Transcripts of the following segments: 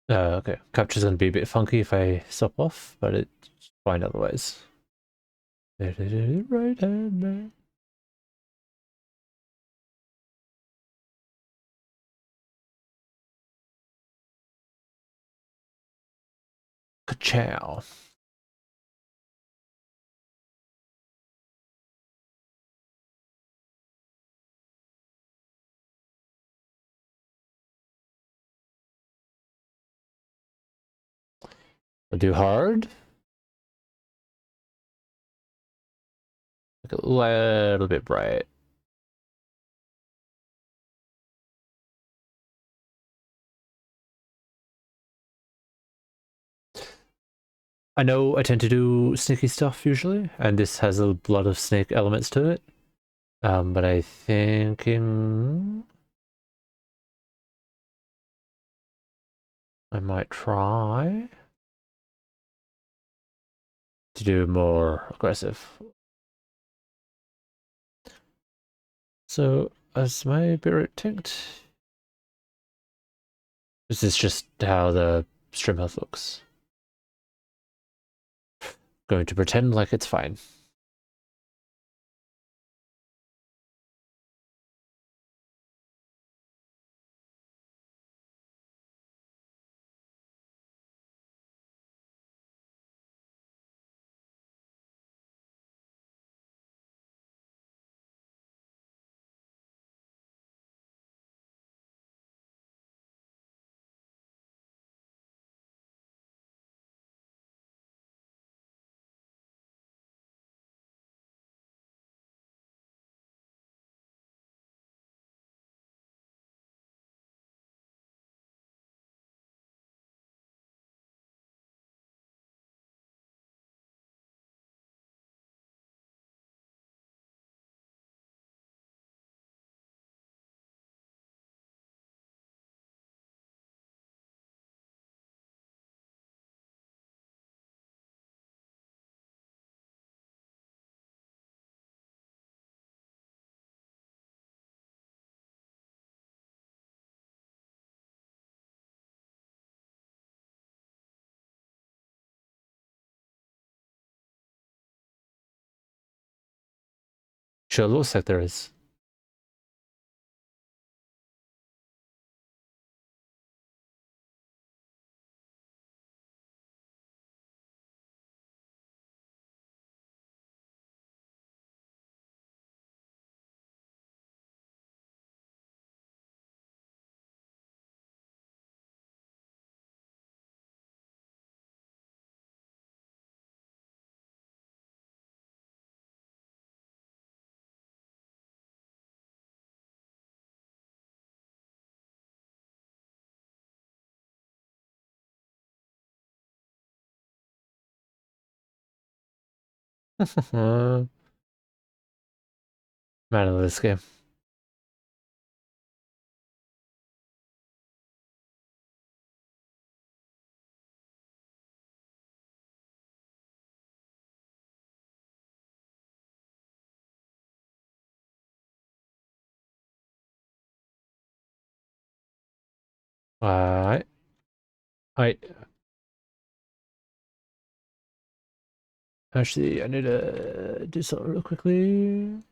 Okay. Capture's gonna be a bit funky if I stop off, but it's fine otherwise. Right hand man. Ka-chow. I'll do hard. Like a little bit bright. I know I tend to do sneaky stuff usually, and this has a lot of snake elements to it. But I think I might try to do more aggressive. So, as my spirit ticked, this is just how the stream health looks. Going to pretend like it's fine. Sure, looks like there is. Man of this game. Alright. I actually I need to do something real quickly.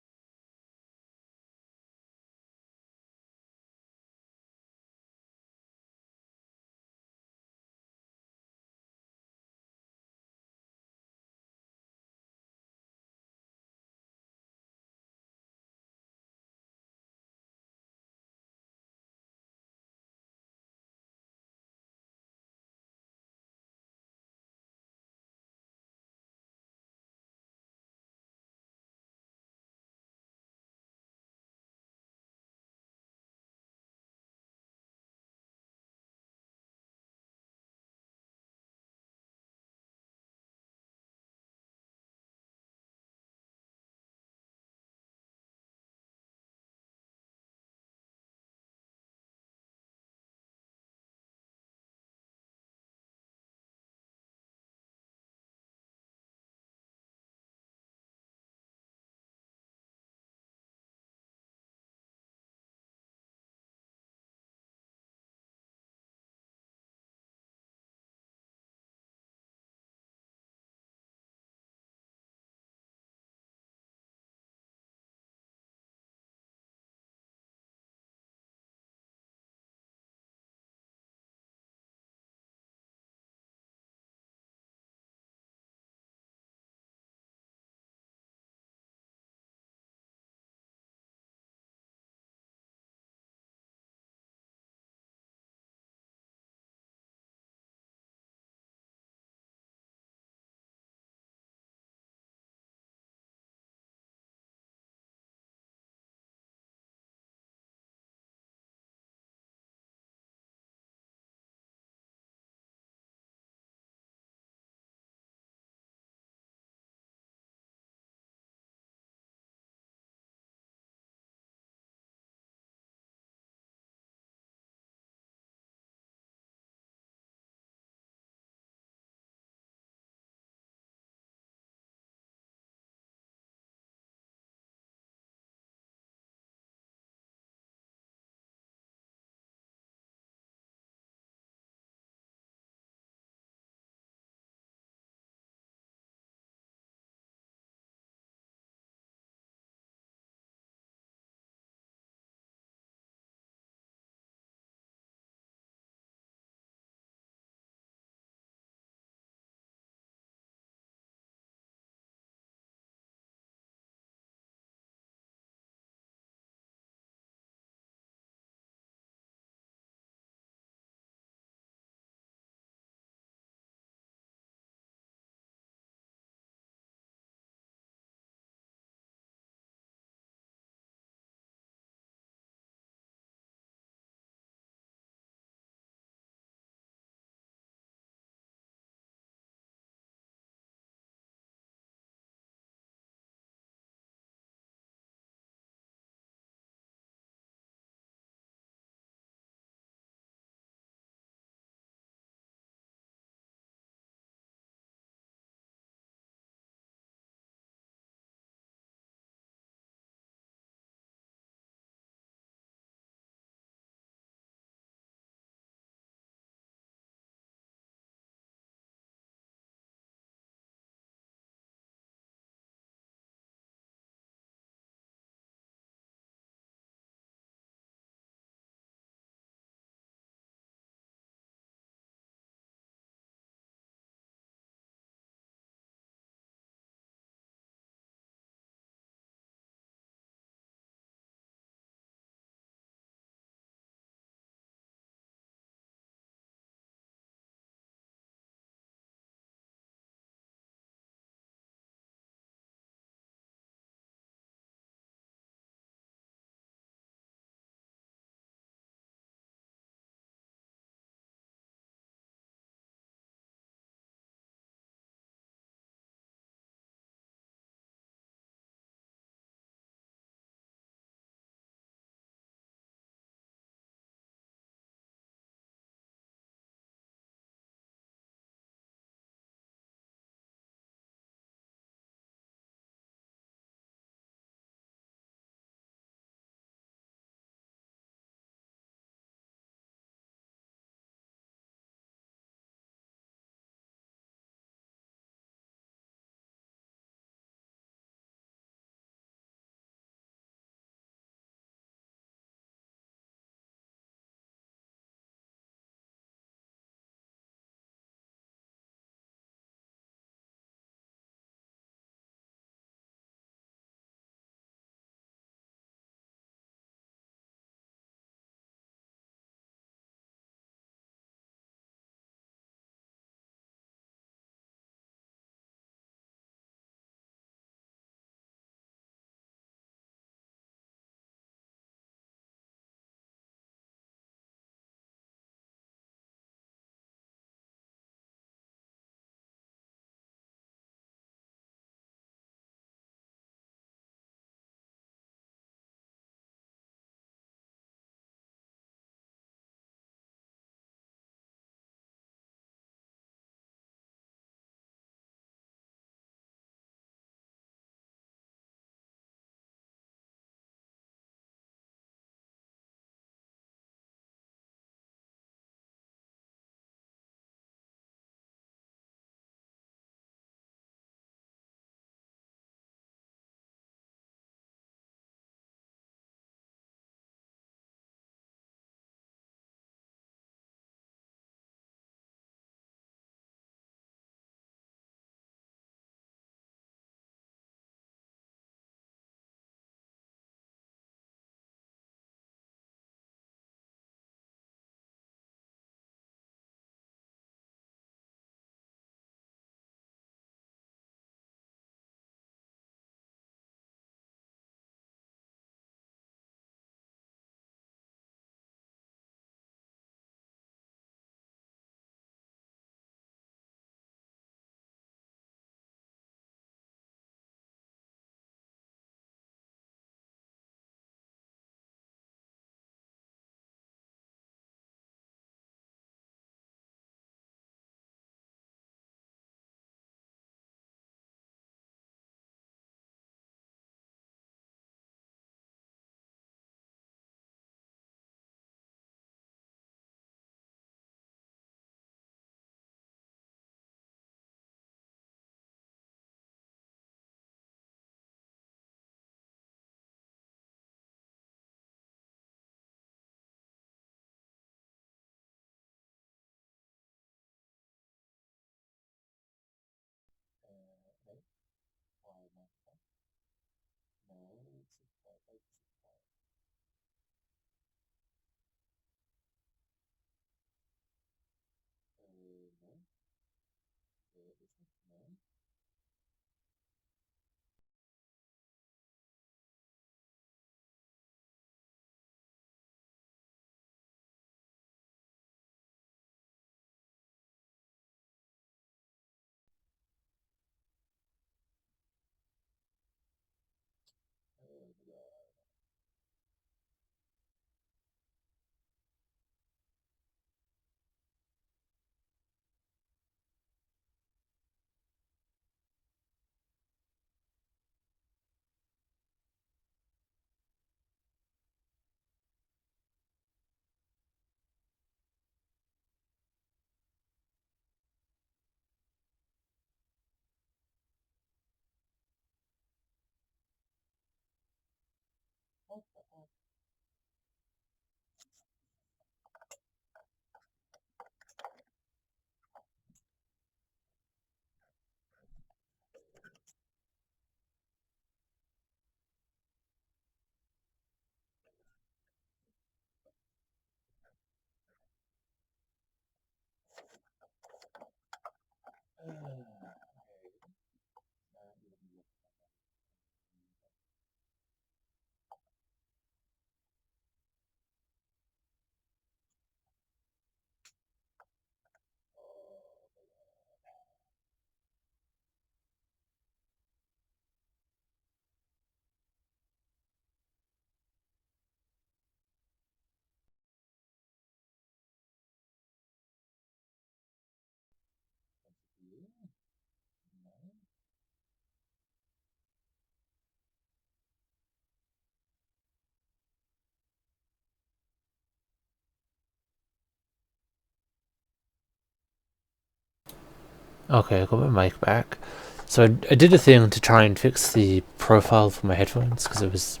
Okay, I got my mic back. So I did a thing to try and fix the profile for my headphones because it was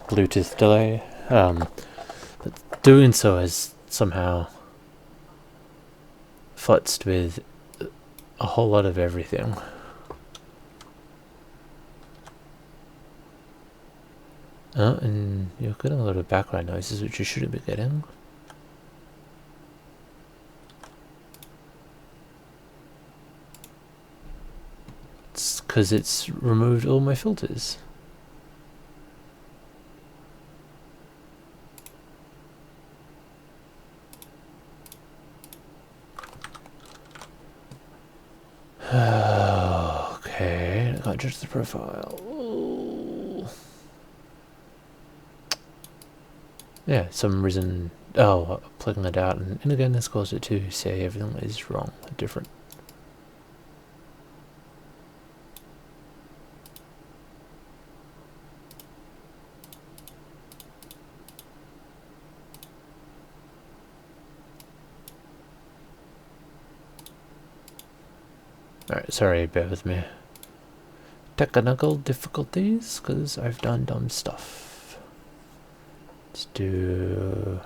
Bluetooth delay. But doing so has somehow futzed with a whole lot of everything. And you're getting a lot of background noises, which you shouldn't be getting. It's because it's removed all my filters. Okay, I can't judge the profile. Ooh. Yeah, some reason. Oh, plugging it out, and again, this caused it to say everything is wrong, different. Alright, sorry, bear with me. Technical difficulties, because I've done dumb stuff. Let's do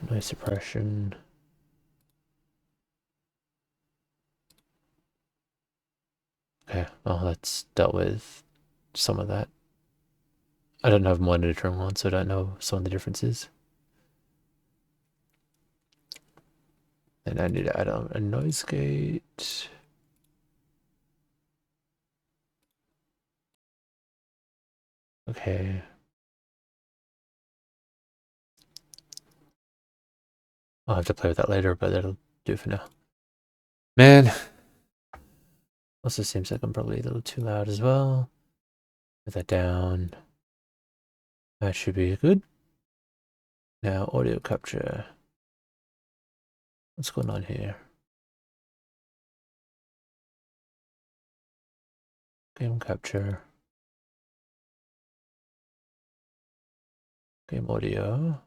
noise suppression. Okay, well, that's dealt with some of that. I don't have monitoring on, so I don't know some of the differences. And I need to add on a noise gate. Okay. I'll have to play with that later, but that'll do for now. Man. Also seems like I'm probably a little too loud as well. Put that down. That should be good. Now, audio capture. What's going on here? Game capture. Game audio.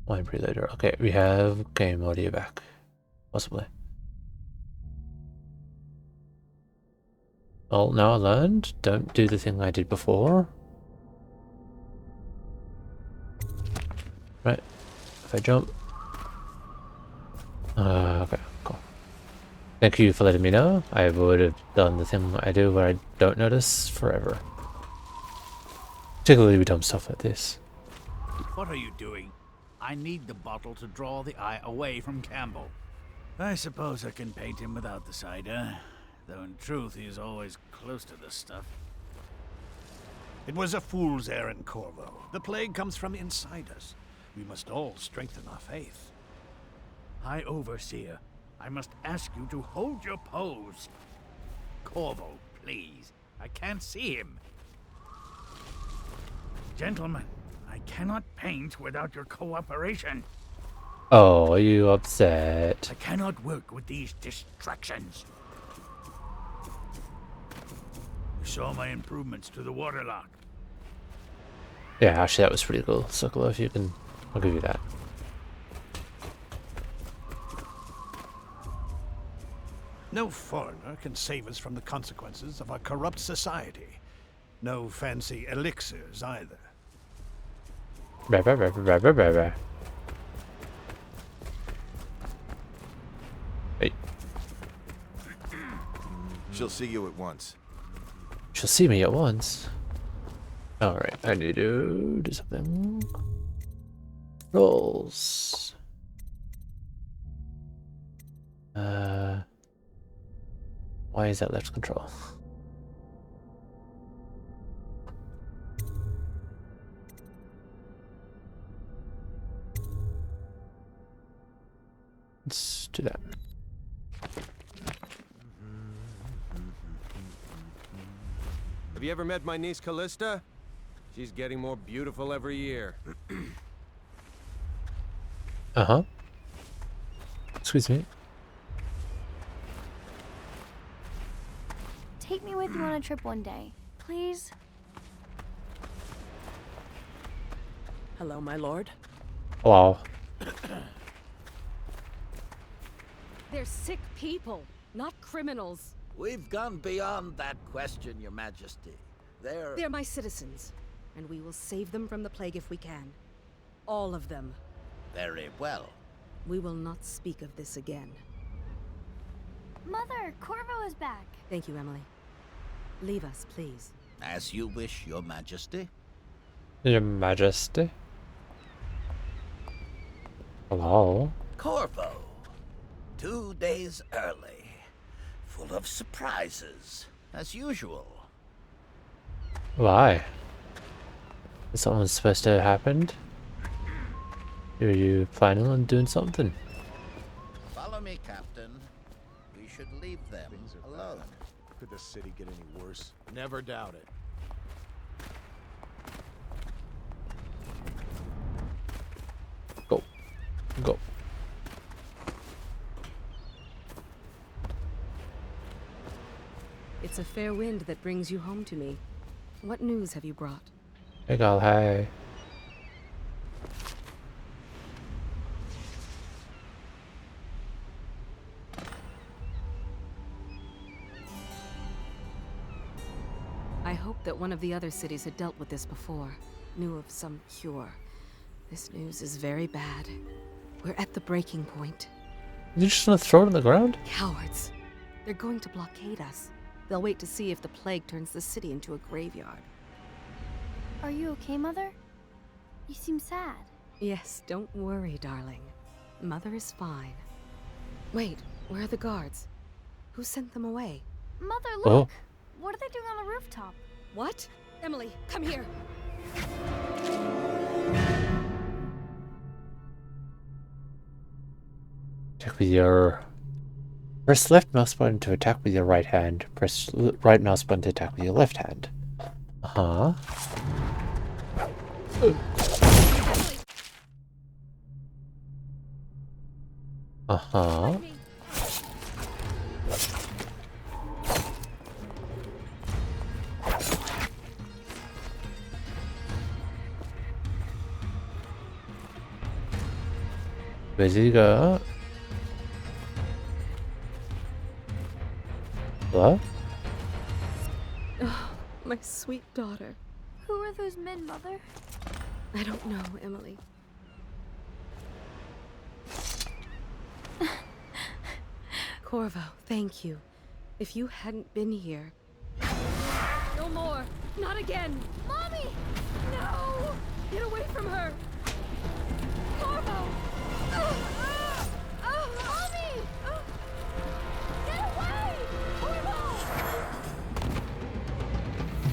Line preloader. Okay, we have game audio back. Possibly. Well, now I learned. Don't do the thing I did before. Right. If I jump. Okay, cool. Thank you for letting me know. I would have done the thing I do where I don't notice forever. Particularly with dumb stuff like this. What are you doing? I need the bottle to draw the eye away from Campbell. I suppose I can paint him without the cider, though in truth he is always close to the stuff. It was a fool's errand, Corvo. The plague comes from inside us. We must all strengthen our faith. High Overseer, I must ask you to hold your pose. Corvo, please. I can't see him. Gentlemen, I cannot paint without your cooperation. Oh, are you upset? I cannot work with these distractions. You saw my improvements to the waterlock. Yeah, actually that was pretty cool. Circle, if you can, I'll give you that. No foreigner can save us from the consequences of our corrupt society. No fancy elixirs either. Bah, bah, bah, bah, bah, bah, bah. Hey. She'll see you at once. She'll see me at once. Alright, I need to do something. Rolls. Why is that left control? Let's do that. Have you ever met my niece Callista? She's getting more beautiful every year. Uh-huh. Excuse me. Take me with you on a trip one day, please. Hello, my lord. Wow. They're sick people, not criminals. We've gone beyond that question, Your Majesty. They're my citizens, and we will save them from the plague if we can. All of them. Very well. We will not speak of this again. Mother, Corvo is back. Thank you, Emily. Leave us, please. As you wish, Your Majesty. Your Majesty. Hello. Corvo. 2 days early. Full of surprises, as usual. Why? Is something supposed to have happened? Are you planning on doing something? Follow me, Captain. We should leave them alone. Could the city get any worse? Never doubt it. Go. Go. It's a fair wind that brings you home to me. What news have you brought? Hey, girl, hey. I hoped that one of the other cities had dealt with this before, knew of some cure. This news is very bad. We're at the breaking point. You just want to throw it on the ground? Cowards. They're going to blockade us. They'll wait to see if the plague turns the city into a graveyard. Are you okay, Mother? You seem sad. Yes, don't worry, darling. Mother is fine. Wait, where are the guards? Who sent them away? Mother, Oh. look! What are they doing on the rooftop? What? Emily, come here. Attack with your... Press left mouse button to attack with your right hand. Press right mouse button to attack with your left hand. Uh-huh. Uh-huh. Where's he go? Hello? Oh, my sweet daughter. Who are those men, Mother? I don't know, Emily. Corvo, thank you. If you hadn't been here... No more! Not again! Mommy! No! Get away from her! Corvo! Mommy! Get away! Corvo!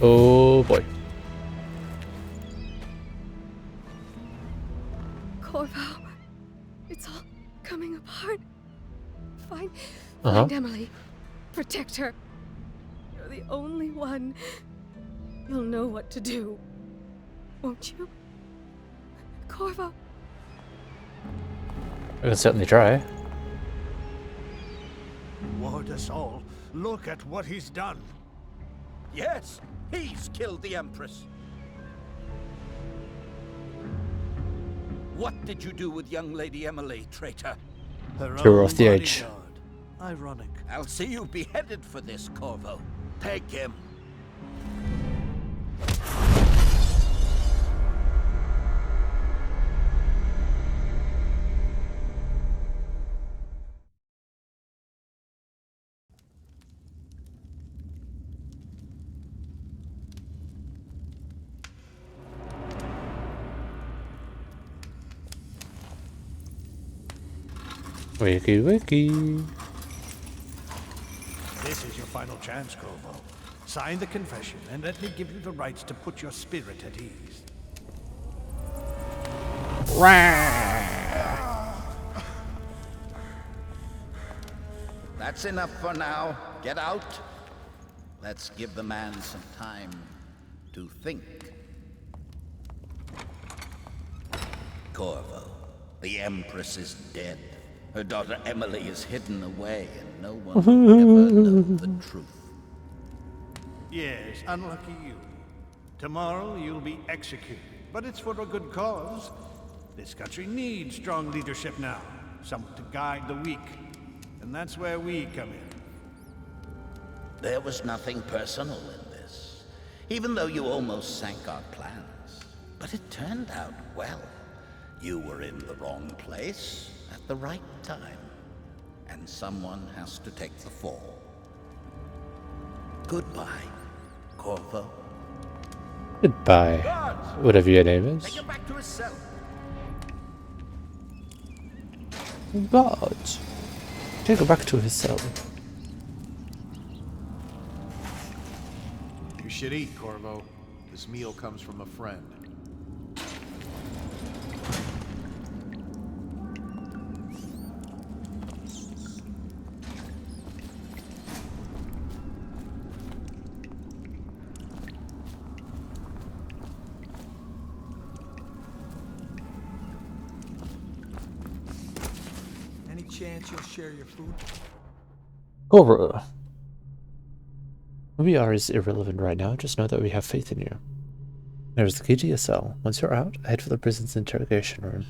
Oh boy. Corvo, it's all coming apart. Find Uh-huh. Emily. Protect her. You're the only one. You'll know what to do. Won't you? Corvo. I can certainly try. Ward us all. Look at what he's done. Yes, he's killed the Empress. What did you do with young Lady Emily, traitor? Her Threw her own off the edge. bodyguard. Ironic. I'll see you beheaded for this, Corvo. Take him. Wiki wiki. This is your final chance, Corvo. Sign the confession and let me give you the rights to put your spirit at ease. That's enough for now. Get out. Let's give the man some time to think. Corvo, the Empress is dead. Her daughter Emily is hidden away, and no one will ever know the truth. Yes, unlucky you. Tomorrow you'll be executed. but it's for a good cause. This country needs strong leadership now, someone to guide the weak. And that's where we come in. There was nothing personal in this, even though you almost sank our plans. But it turned out well. You were in the wrong place at the right time, and someone has to take the fall. Goodbye, Corvo. Goodbye. Whatever your name is. Take him back to his cell. Guards. Take her back to his cell. You should eat, Corvo. This meal comes from a friend. Any chance you'll share your food? Horror. Who we are is irrelevant right now, just know that we have faith in you. There is the key to your cell. Once you're out, head for the prison's interrogation room.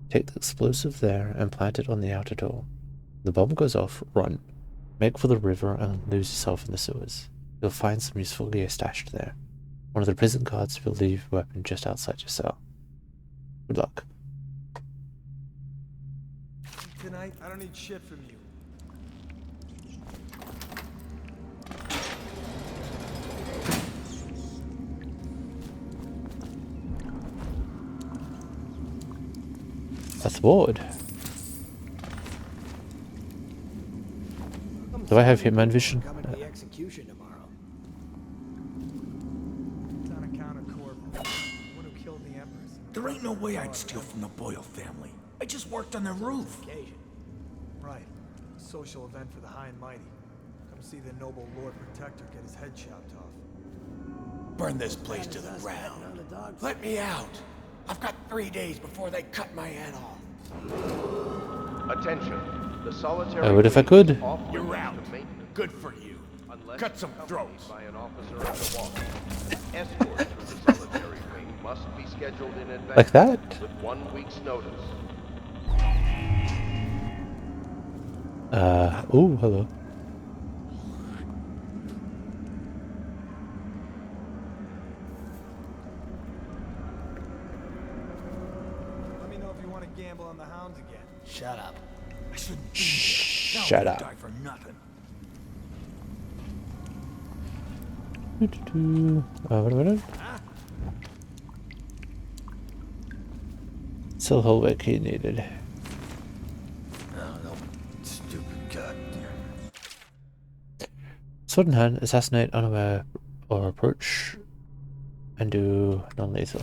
Take the explosive there and plant it on the outer door. When the bomb goes off, run. Make for the river and lose yourself in the sewers. You'll find some useful gear stashed there. One of the prison guards will leave a weapon just outside your cell. Good luck. Tonight, I don't need shit from you. A thwart. Do I have Hitman vision? Coming to the execution tomorrow. It's on account of Corvo, the one who killed the Empress. There ain't no way I'd steal from the Boyle family. I just worked on their roof. Occasion. Right. Social event for the high and mighty. Come see the noble Lord Protector get his head chopped off. Burn this place to the ground. Let me out. I've got 3 days before they cut my head off. Attention. The solitary I would if I could. You're out. Good for you. Cut some throats. By an officer of the watch. Escort through the solitary wing must be scheduled in advance. Like that? With 1 week's notice. Oh, hello. Let me know if you want to gamble on the hounds again. Shut up. I shouldn't be here. Shut Now up. I'll die for nothing. Wait a minute. Still hold what key needed. Oh, no. Stupid goddamn. Sword in hand, assassinate unaware or approach and do non-lethal.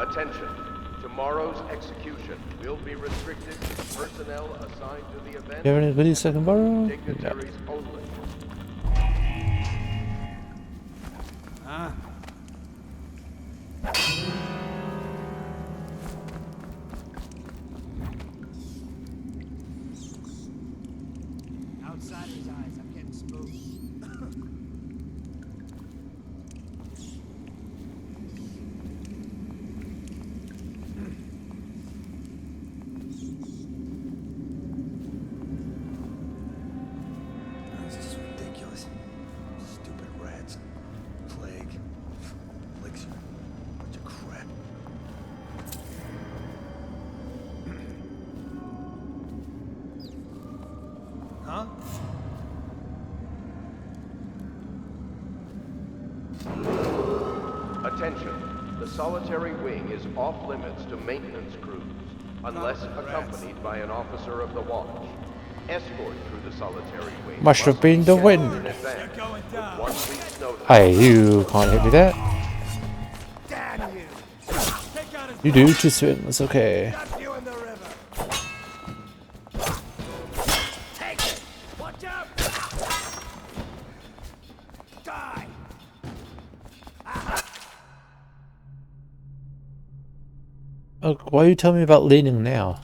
Attention. Tomorrow's execution will be restricted to personnel assigned to the event. You have any goodies I can borrow? Dignitaries only. Outsider's eyes, I'm getting smooth. This is just ridiculous. Stupid rats. Plague. Elixir. Bunch of crap. Huh? Attention. The solitary wing is off limits to maintenance crews, unless accompanied by an officer of the watch. Escort through the solitary wing Must have been be the scheduled wind. in advance, with 1 week's notice. Hey, you can't hit me that. Damn you! Take out his You do to swim, it's okay. Got you in the river. Take it! Watch out! Die! Look, why are you telling me about leaning now?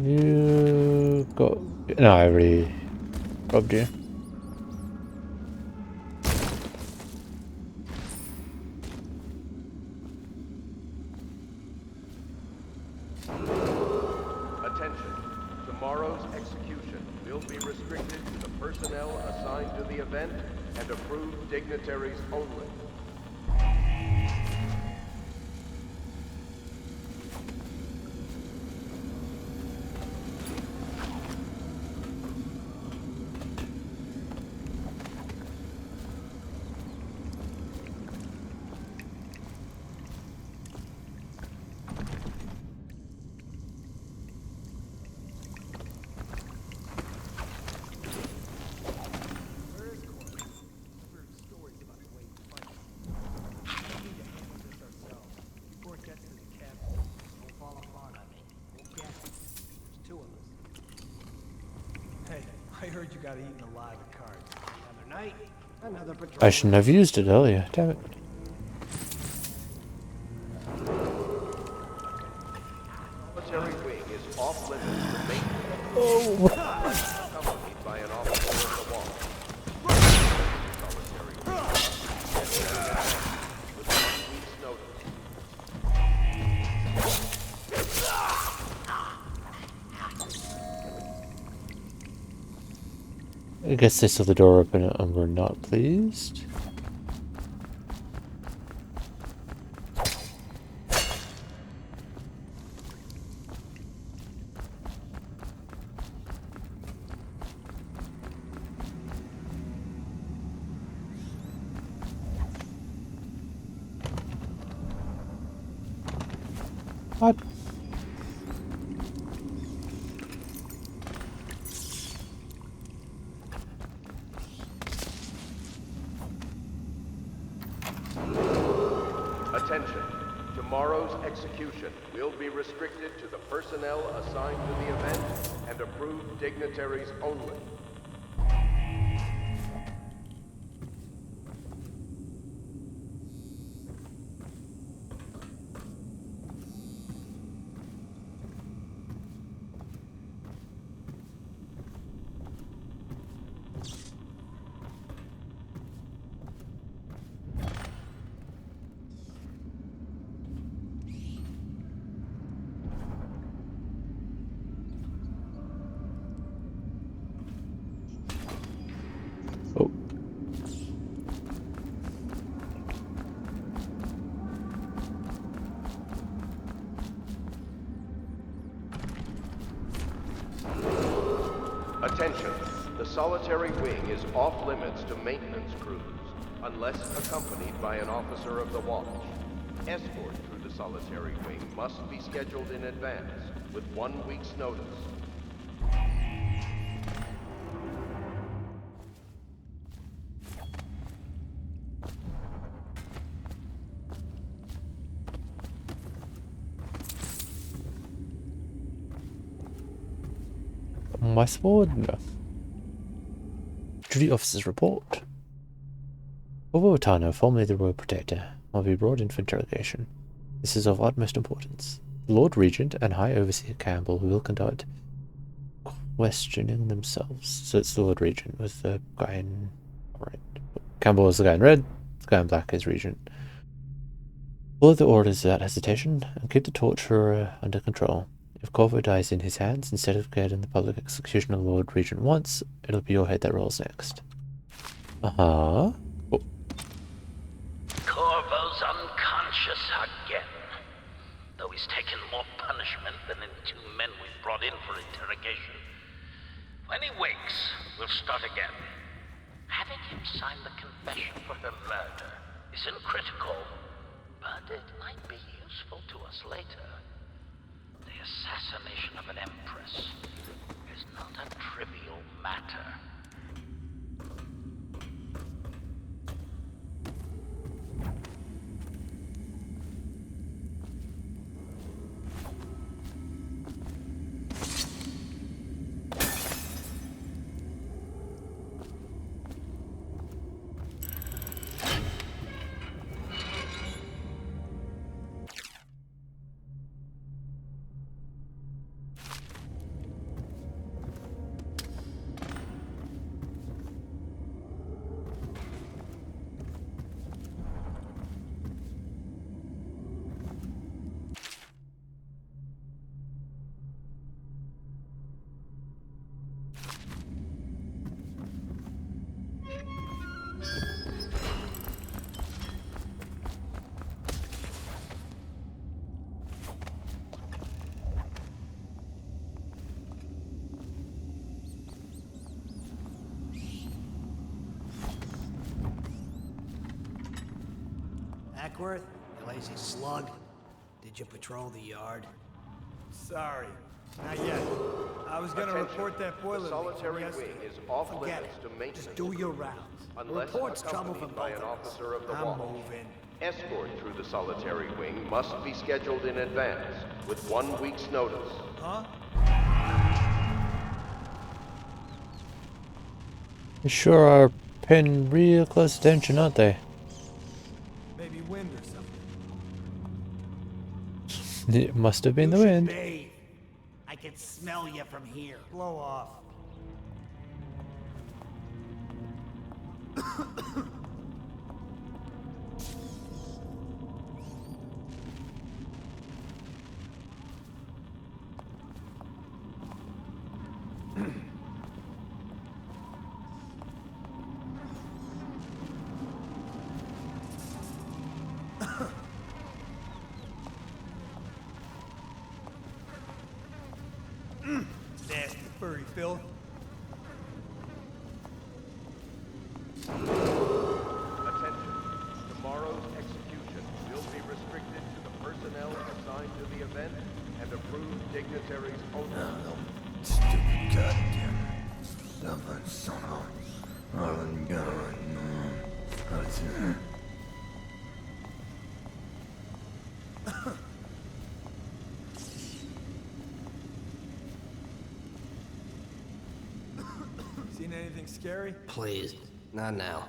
You got... No, I already robbed you. Attention. Tomorrow's execution will be restricted to the personnel assigned to the event and approved dignitaries only. Hey, I heard you got eaten alive at cards. Another night, another patrol. I shouldn't have used it earlier. Damn it. Military wing is off limits to maintenance. Accompanied by an officer of the watch. Solitary wing with 1 week's notice. I guess they saw the door open and were not pleased. What? Attention. Tomorrow's execution will be restricted to the personnel assigned to the event and approved dignitaries only. Oh. Attention. The solitary wing is off limits to maintenance crews, unless accompanied by an officer of the watch. Escort through the solitary wing must be scheduled in advance, with 1 week's notice. My sword? No. Duty officer's report. Tano, formerly the Royal Protector, will be brought in for interrogation. This is of utmost importance. The Lord Regent and High Overseer Campbell will conduct questioning themselves. So it's the Lord Regent with the guy in... Alright. Campbell is the guy in red, the guy in black is Regent. Follow the orders without hesitation and keep the torturer under control. If Corvo dies in his hands instead of getting the public execution of Lord Regent once, it'll be your head that rolls next. Uh-huh. Oh. Corvo's unconscious again. Though he's taken more punishment than the 2 men we brought in for interrogation. When he wakes, we'll start again. Having him sign the confession for her murder isn't critical, but it might be useful to us later. The assassination of an empress is not a trivial matter. Beckworth? You lazy slug. Did you patrol the yard? Sorry, not yet. I was gonna report that boiler The leak solitary from wing yesterday. is off Forget limits it. to maintenance. Just do your rounds. Unless Report's trouble for accompanied by both an of us. officer of the I'm watch. moving. Escort through the solitary wing must be scheduled in advance with 1 week's notice. Huh? They sure are paying real close attention, aren't they? Maybe wind or something. It must have been the You should wind. bathe. I can smell you from here. Blow off. Nasty furry filth. Attention. Tomorrow's execution will be restricted to the personnel assigned to the event and approved dignitaries only. Stupid goddamn stubborn son of Harlan Garrett. That's it. Seen anything scary? Please, not now.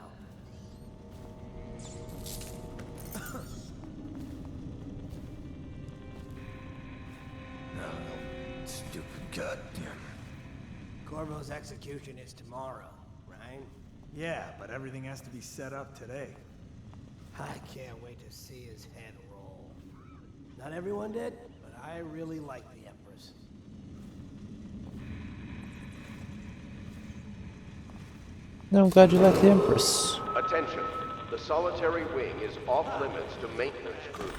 No, stupid goddamn. Corvo's execution is tomorrow, right? Yeah, but everything has to be set up today. I can't wait to see his head roll. Not everyone did, but I really like the Empress. No, I'm glad you like the Empress. Attention. The solitary wing is off limits to maintenance crews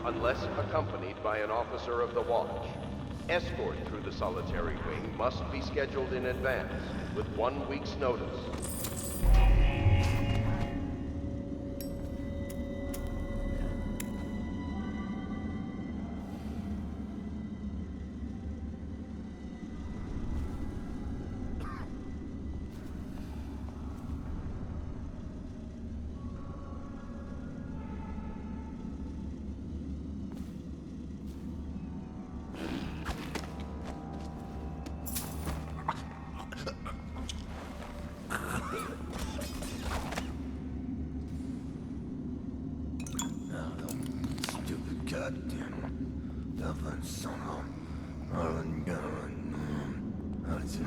unless accompanied by an officer of the watch. Escort through the solitary wing must be scheduled in advance with 1 week's notice. Stupid goddamn stubborn son of Harlan Garrett. That's it.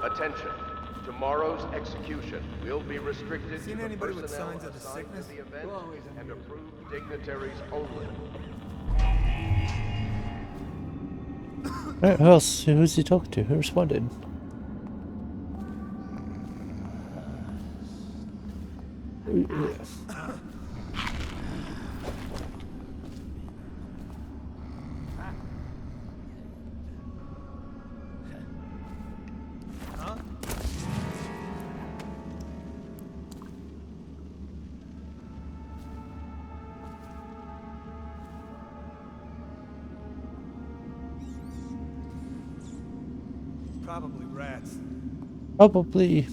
Attention. Tomorrow's execution will be restricted Seen to the anybody with personnel signs of the assigned sickness? to the event and approved dignitaries only. Right, who else? Who's he talking to? Who responded? Huh? Probably rats. Probably.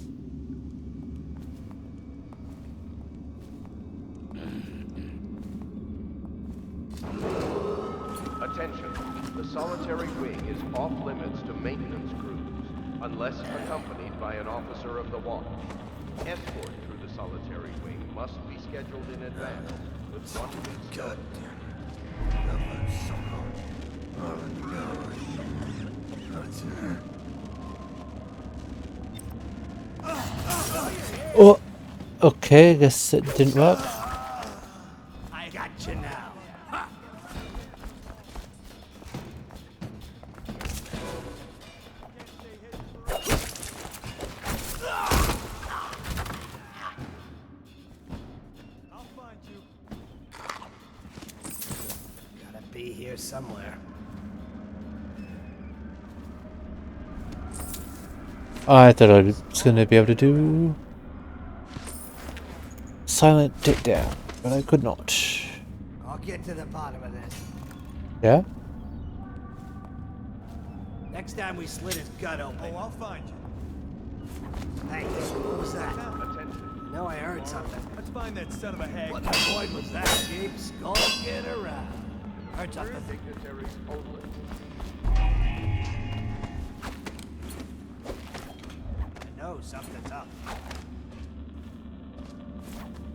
Attention. The solitary wing is off limits to maintenance crews unless accompanied by an officer of the watch. Escort through the solitary wing must be scheduled in advance with 1 week's notice. Stubborn son of Harlan Garrett. That's it. Oh, okay. I guess it didn't work. I got you now. I'll find you. Gotta be here somewhere. I thought I was going to be able to do silent takedown, but I could not. I'll get to the bottom of this. Yeah? Next time we slit his gut open. Oh, I'll find you. Hey, what was that? No, I heard something. Let's find that son of a hag. What the boy was that, Jeep? Skulking around. Heard something. Dignitaries only. I know something's up.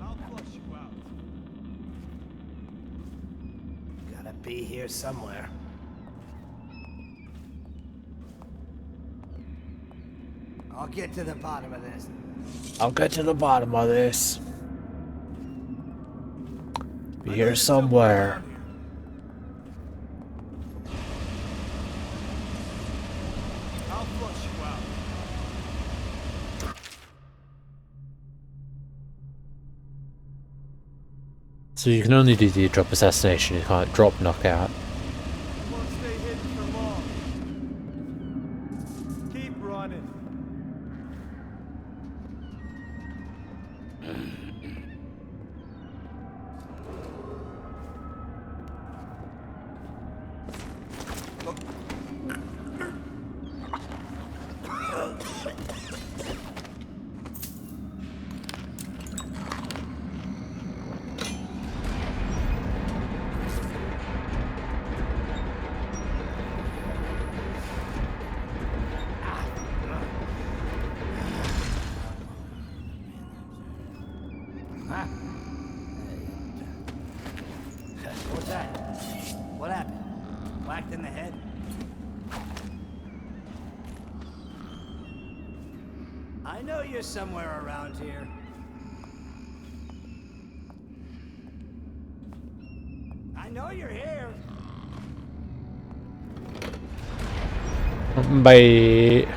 I'll flush you out. Gotta be here somewhere. I'll get to the bottom of this. I'll get to the bottom of this. Be here somewhere. I'll flush you out. So you can only do the drop assassination, you can't drop knockout. You won't stay hidden for long. Keep running. What's that? What happened? Whacked in the head? I know you're somewhere around here. I know you're here. Bye.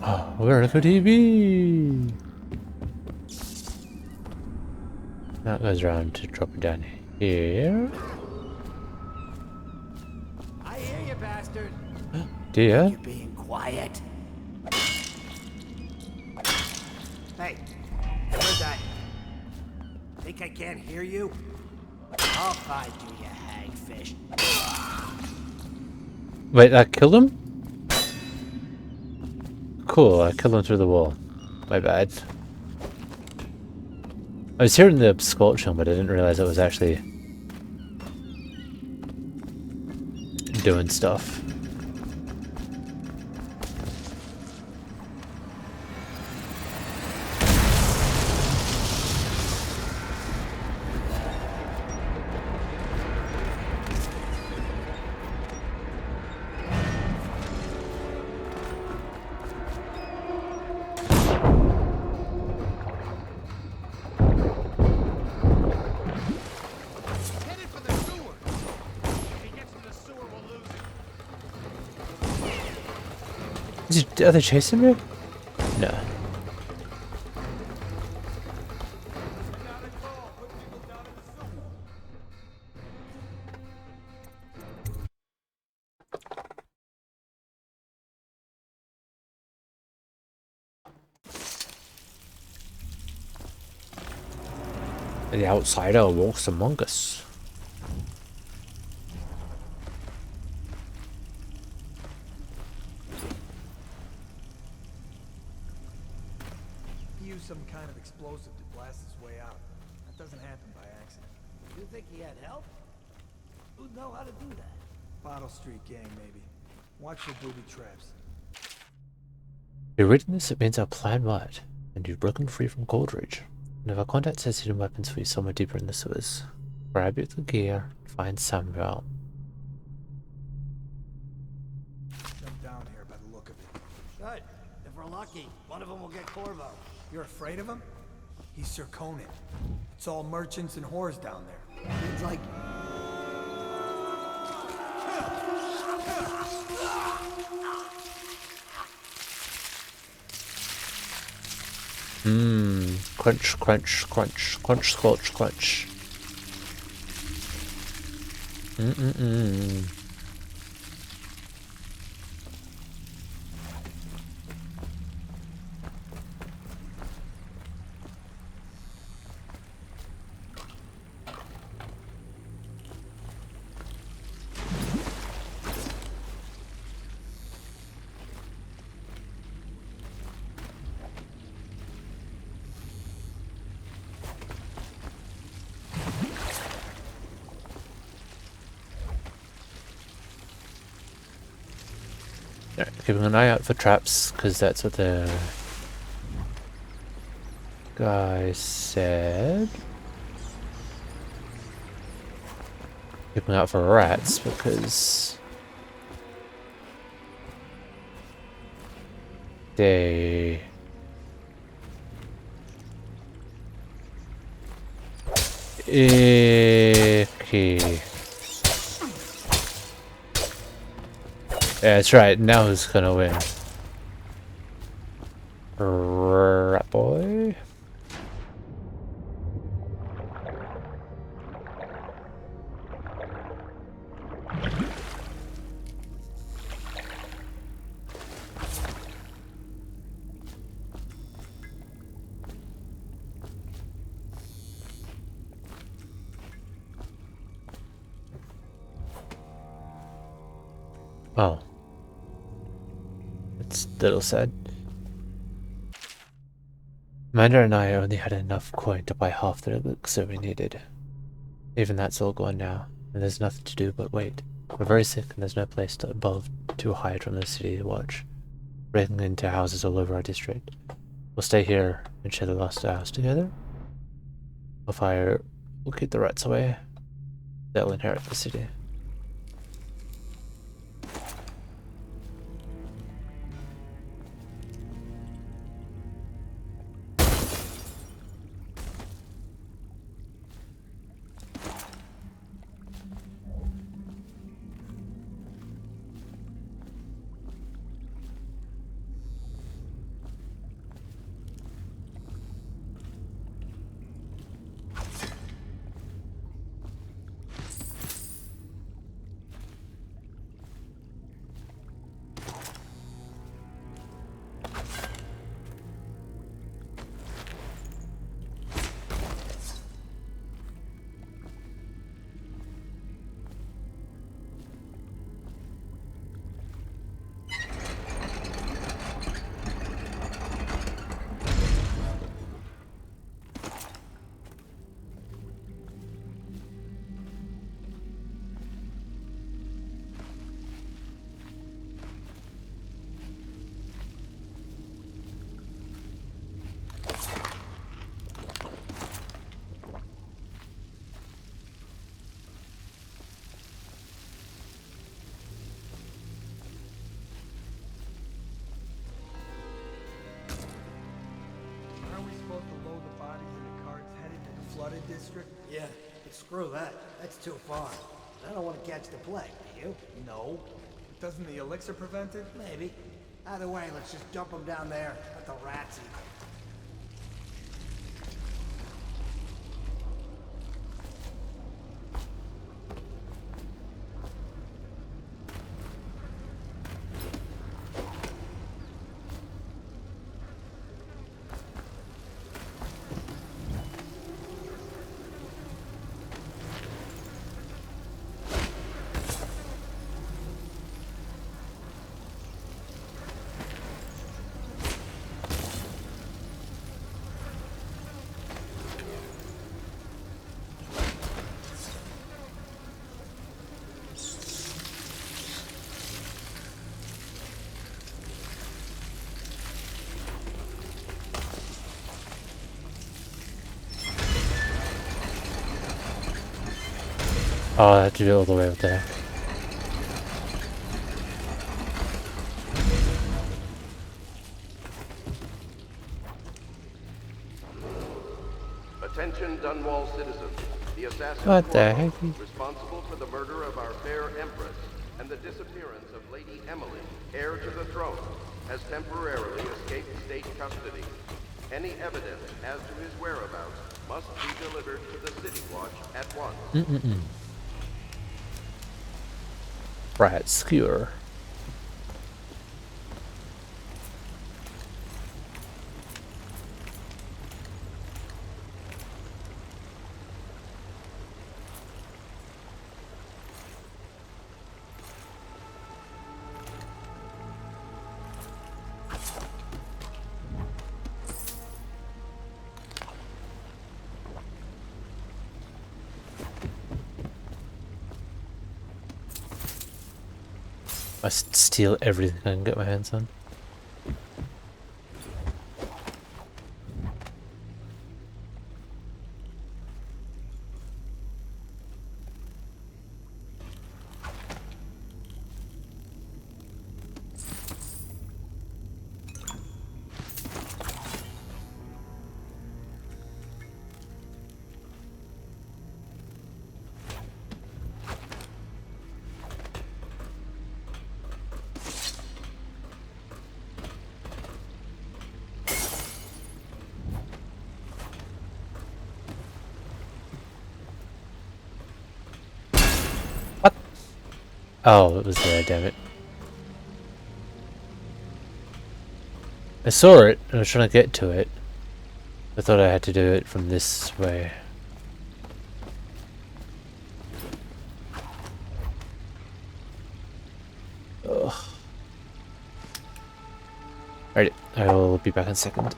Oh, where could he be? That goes around to drop it down here. I hear you, bastard. Dear. You're being quiet. Hey, where's that? Think I can't hear you? I'll find you, you hagfish. Wait, that killed him? Cool, I killed him through the wall. My bad. I was hearing the squelching, but I didn't realize it was actually doing stuff. Are they chasing me? No. The outsider walks among us. Some kind of explosive to blast his way out. That doesn't happen by accident. You think he had help? Who'd know how to do that? Bottle Street gang, maybe. Watch your booby traps. You're reading this, it means our plan worked, and you've broken free from Goldridge. And if our contact says hidden weapons for you somewhere deeper in the sewers, grab your gear and find Samuel. Jump down here by the look of it. Good. If we're lucky, one of them will get Corvo. You're afraid of him? He's Sir Conan. It's all merchants and whores down there. It's like... Crunch, crunch, crunch, crunch, squelch, crunch. Alright, keeping an eye out for traps, because that's what the guy said. Keeping out for rats, because they icky. Yeah, that's right. Now who's gonna win? Rat boy. Oh. It's a little sad. Amanda and I only had enough coin to buy half the elixir we needed. Even that's all gone now, and there's nothing to do but wait. We're very sick and there's no place above to hide from the city to watch. Breaking into houses all over our district. We'll stay here and share the last hours together. If I will keep the rats away, they'll inherit the city. District? Yeah, but screw that. That's too far. I don't want to catch the plague, do you? No. Doesn't the elixir prevent it? Maybe. Either way, let's just dump them down there. Let the rats eat them. Oh, I have to do it all the way up there. Attention Dunwall citizens. The assassin What the heck? responsible for the murder of our fair empress and the disappearance of Lady Emily, heir to the throne, has temporarily escaped state custody. Any evidence as to his whereabouts must be delivered to the City Watch at once. Rat skewer. I steal everything I can get my hands on. What? Oh, it was there, damn it. I saw it, and I was trying to get to it. I thought I had to do it from this way. Ugh. Alright, I will be back in a second.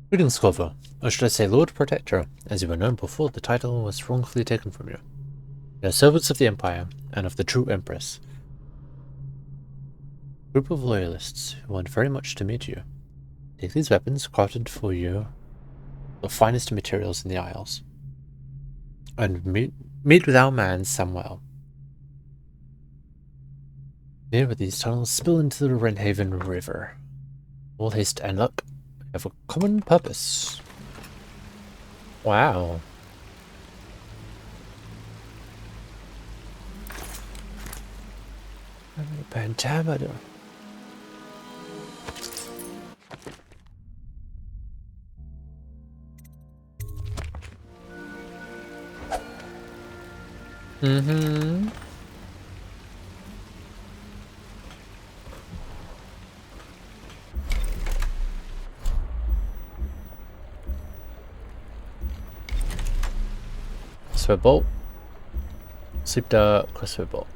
Greetings, Corvo. Or should I say Lord Protector, as you were known before the title was wrongfully taken from you. You are servants of the Empire, and of the true Empress. A group of loyalists who want very much to meet you. Take these weapons, crafted for you, the finest materials in the Isles. And meet with our man, Samuel. Near where these tunnels spill into the Wrenhaven River. All haste and luck. We have a common purpose. Wow. Pentameter. Mm-hmm. Crossbow bolt. Sleep dart, crossbow bolt.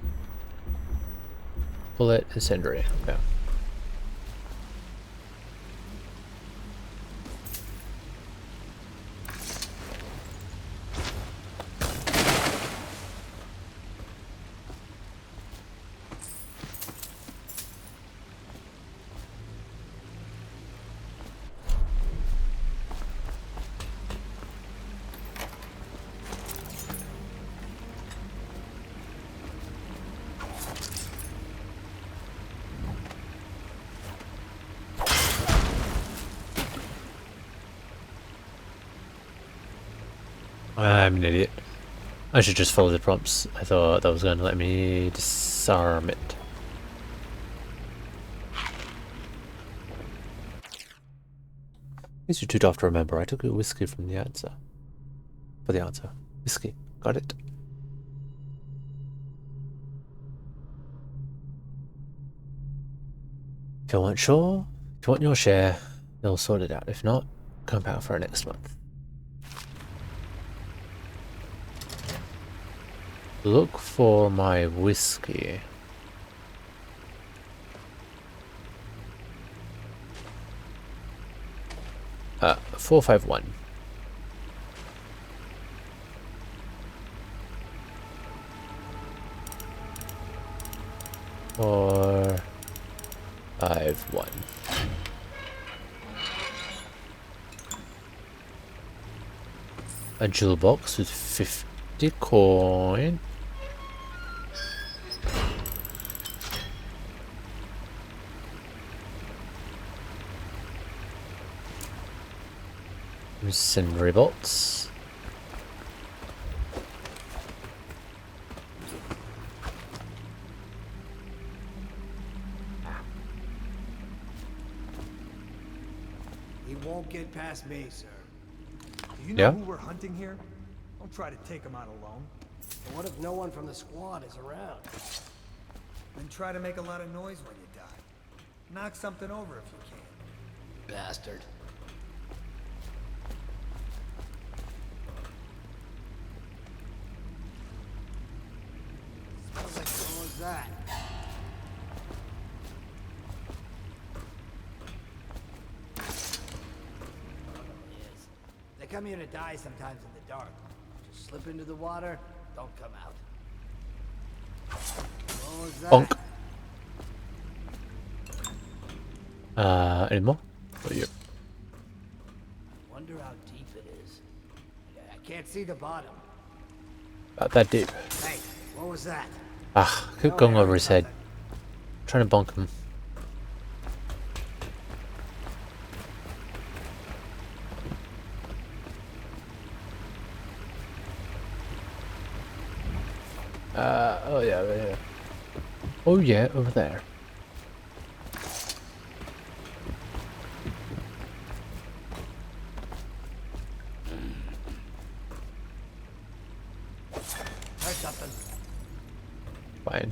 Bullet, incendiary. Okay. I'm an idiot. I should just follow the prompts. I thought that was going to let me disarm it. Guess you're too daft to remember. I took a whiskey from the answer. For the answer. Whiskey. Got it. If you weren't sure, if you want your share, they'll sort it out. If not, come back for next month. Look for my whiskey. Uh, 451. Four, 5, 1. A jewel box with 50 coin. Incendiary bolts. He won't get past me, sir. Do you know who we're hunting here? Don't try to take him out alone. But what if no one from the squad is around? Then try to make a lot of noise when you die. Knock something over if you can. Bastard. Smells like what was that? Yes. They come here to die sometimes in the dark. Just slip into the water, don't come out. What was that? Bonk. Any more? Oh, yeah. Wonder how deep it is. I can't see the bottom. About that deep. Hey, what was that? Ah, keep going over his head. Trying to bonk him. Oh yeah, over here. Oh yeah, over there. Heard something. Fine.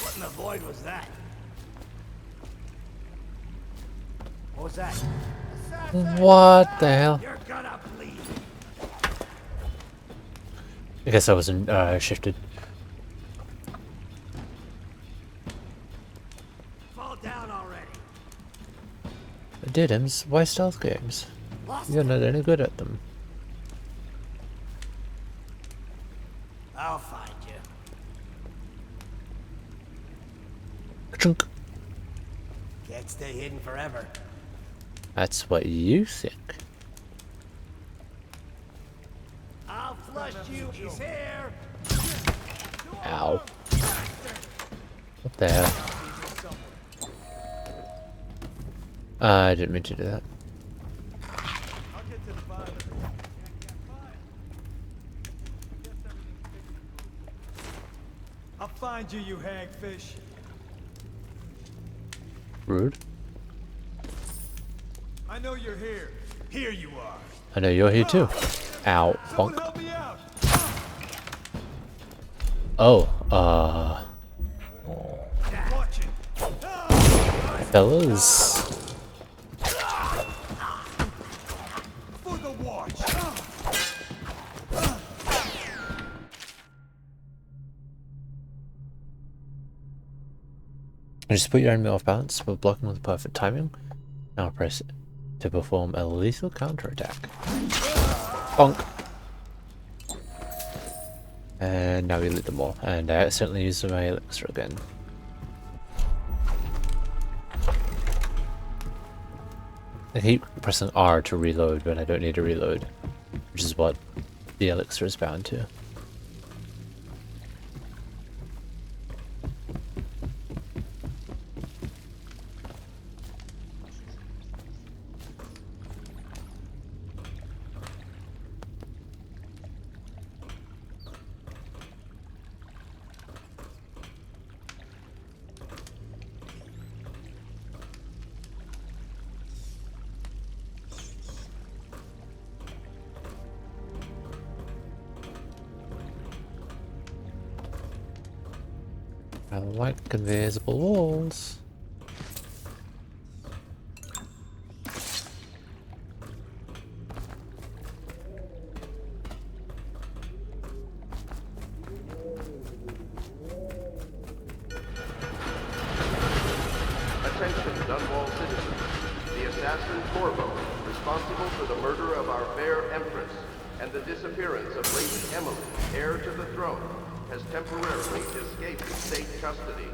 What in the void was that? What was that? What the hell? You're gonna bleed. I guess I wasn't shifted. Diddums, why stealth games? You're not any good at them. I'll find you. Chunk. Can't stay hidden forever. That's what you think. I'll flush you. He's here. Ow. What the hell? I didn't mean to do that. I'll find you, you hagfish. Rude. I know you're here. Here you are. I know you're here too. Ow. Someone Bonk. help me out. Oh, Watch it. fellas. For the watch. Just put your enemy off balance while blocking with perfect timing. Now press to perform a lethal counterattack. Bonk. And now we loot them all. And I accidentally used my elixir again. I keep pressing R to reload when I don't need to reload, which is what the elixir is bound to. I like invisible walls. Attention, Dunwall citizens. The assassin Corvo, responsible for the murder of our fair Empress and the disappearance of Lady Emily, heir to the throne, has temporarily escaped state custody.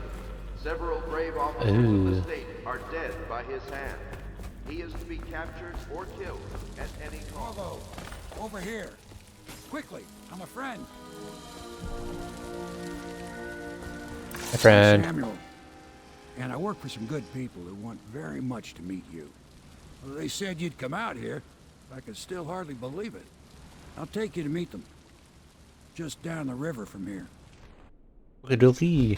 Several brave officers of the state are dead by his hand. He is to be captured or killed at any cost. Bravo! Over here! Quickly! I'm a friend! My friend. Samuel. And I work for some good people who want very much to meet you. Well, they said you'd come out here. I can still hardly believe it. I'll take you to meet them. Just down the river from here. Okie.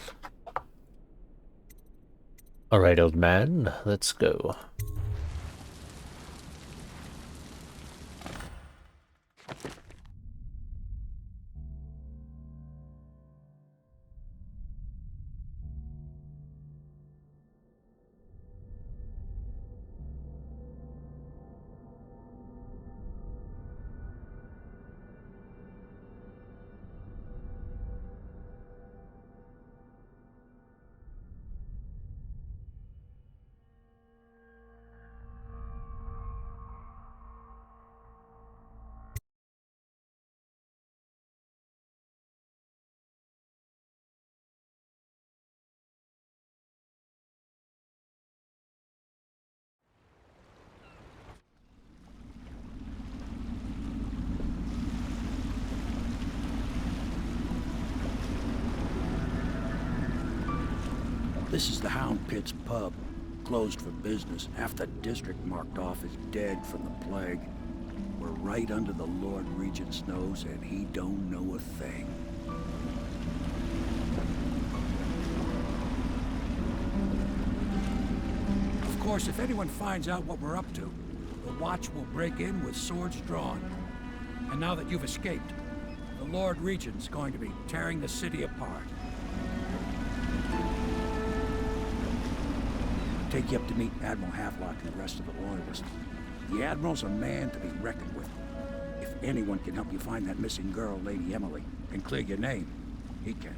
Alright, old man, let's go. This is the Hound Pit's pub. Closed for business. Half the district marked off as dead from the plague. We're right under the Lord Regent's nose, and he don't know a thing. Of course, if anyone finds out what we're up to, the Watch will break in with swords drawn. And now that you've escaped, the Lord Regent's going to be tearing the city apart. Take you up to meet Admiral Havelock and the rest of the Loyalists. The Admiral's a man to be reckoned with. If anyone can help you find that missing girl, Lady Emily, and clear your name, he can.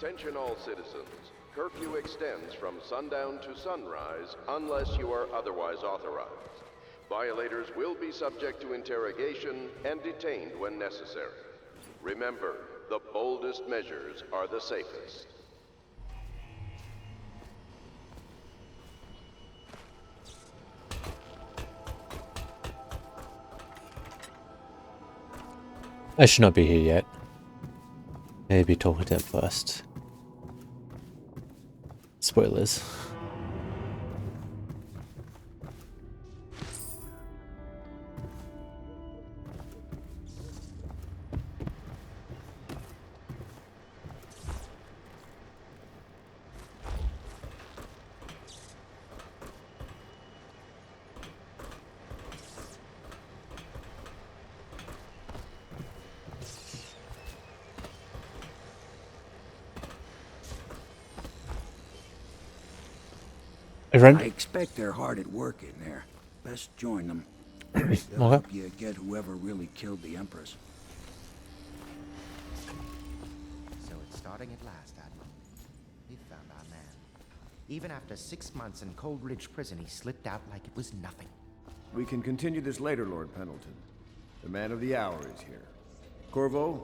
Attention all citizens. Curfew extends from sundown to sunrise unless you are otherwise authorized. Violators will be subject to interrogation and detained when necessary. Remember, the boldest measures are the safest. I should not be here yet. Maybe talk to them first. Spoilers. I expect they're hard at work in there. Best join them. They'll help you get whoever really killed the Empress. So it's starting at last, Admiral. We found our man. Even after 6 months in Cold Ridge Prison, he slipped out like it was nothing. We can continue this later, Lord Pendleton. The man of the hour is here. Corvo,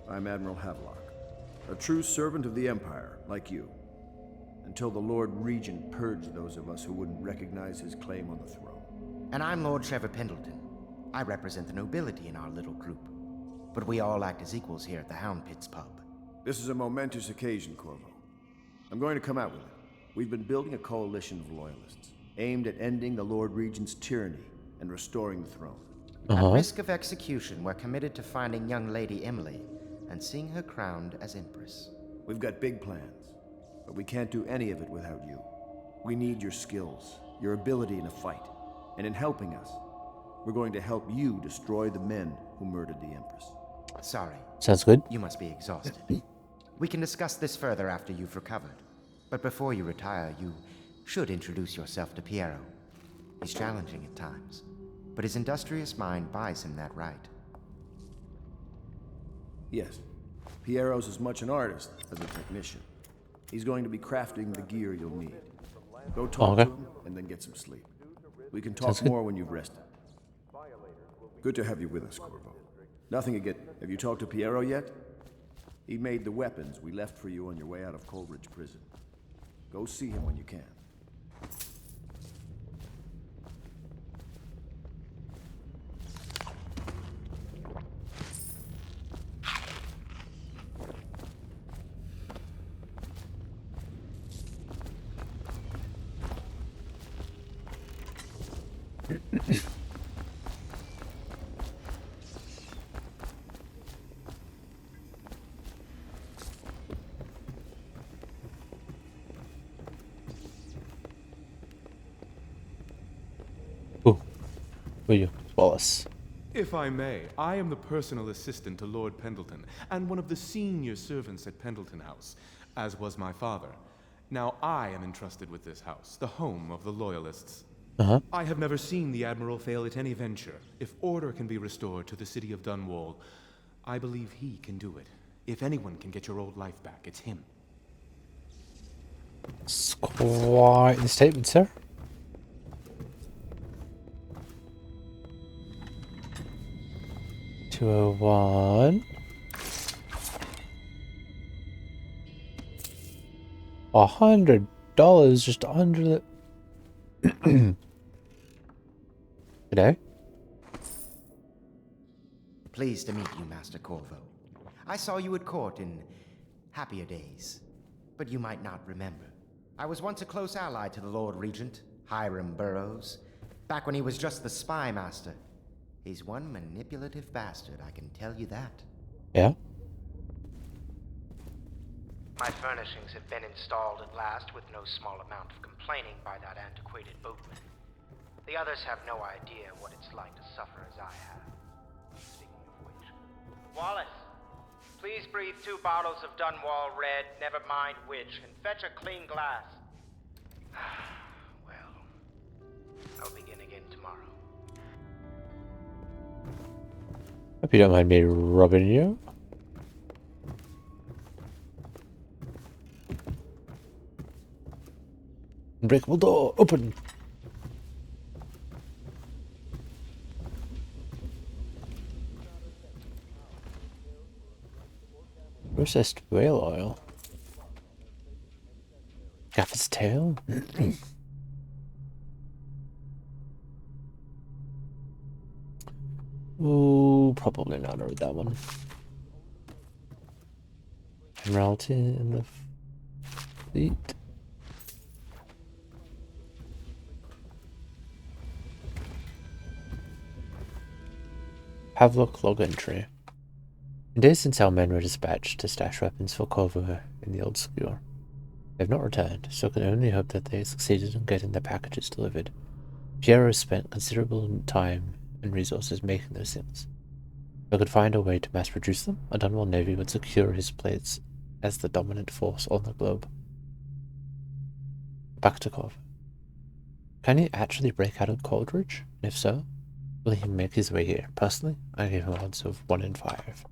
I'm Admiral Havelock. A true servant of the Empire, like you. Until the Lord Regent purged those of us who wouldn't recognize his claim on the throne. And I'm Lord Trevor Pendleton. I represent the nobility in our little group. But we all act as equals here at the Hound Pits pub. This is a momentous occasion, Corvo. I'm going to come out with it. We've been building a coalition of loyalists, aimed at ending the Lord Regent's tyranny and restoring the throne. At risk of execution, we're committed to finding young Lady Emily and seeing her crowned as Empress. We've got big plans. But we can't do any of it without you. We need your skills, your ability in a fight. And in helping us, we're going to help you destroy the men who murdered the Empress. Sorry. Sounds good. You must be exhausted. We can discuss this further after you've recovered. But before you retire, you should introduce yourself to Piero. He's challenging at times, but his industrious mind buys him that right. Yes. Piero's as much an artist as a technician. He's going to be crafting the gear you'll need. Go talk to him and then get some sleep. We can talk more when you've rested. Good to have you with us, Corvo. Nothing again. Have you talked to Piero yet? He made the weapons we left for you on your way out of Coleridge Prison. Go see him when you can. Will you, Wallace? If I may, I am the personal assistant to Lord Pendleton, and one of the senior servants at Pendleton House, as was my father. Now I am entrusted with this house, the home of the Loyalists. I have never seen the Admiral fail at any venture. If order can be restored to the city of Dunwall, I believe he can do it. If anyone can get your old life back, it's him. It's quite the statement, sir. $201. $100 just under the today. Pleased to meet you, Master Corvo. I saw you at court in happier days, but you might not remember. I was once a close ally to the Lord Regent, Hiram Burroughs, back when he was just the spy master. He's one manipulative bastard, I can tell you that. Yeah? My furnishings have been installed at last with no small amount of complaining by that antiquated boatman. The others have no idea what it's like to suffer as I have. Speaking of which... Wallace, please breathe 2 bottles of Dunwall Red, never mind which, and fetch a clean glass. Well, I'll begin again tomorrow. Hope you don't mind me robbing you. Unbreakable door, open! Processed whale oil. Gaffer's tail? Ooh, probably not read that one. Admiralty in the fleet. Havelock log entry. In days since our men were dispatched to stash weapons for Corvo in the old skewer. They have not returned, so can only hope that they succeeded in getting their packages delivered. Piero spent considerable time and resources making those things. If I could find a way to mass produce them, a Dunwall Navy would secure his place as the dominant force on the globe. Back to Corvo. Can he actually break out of Coldridge? And if so, will he make his way here? Personally, I give him odds of 1 in 5.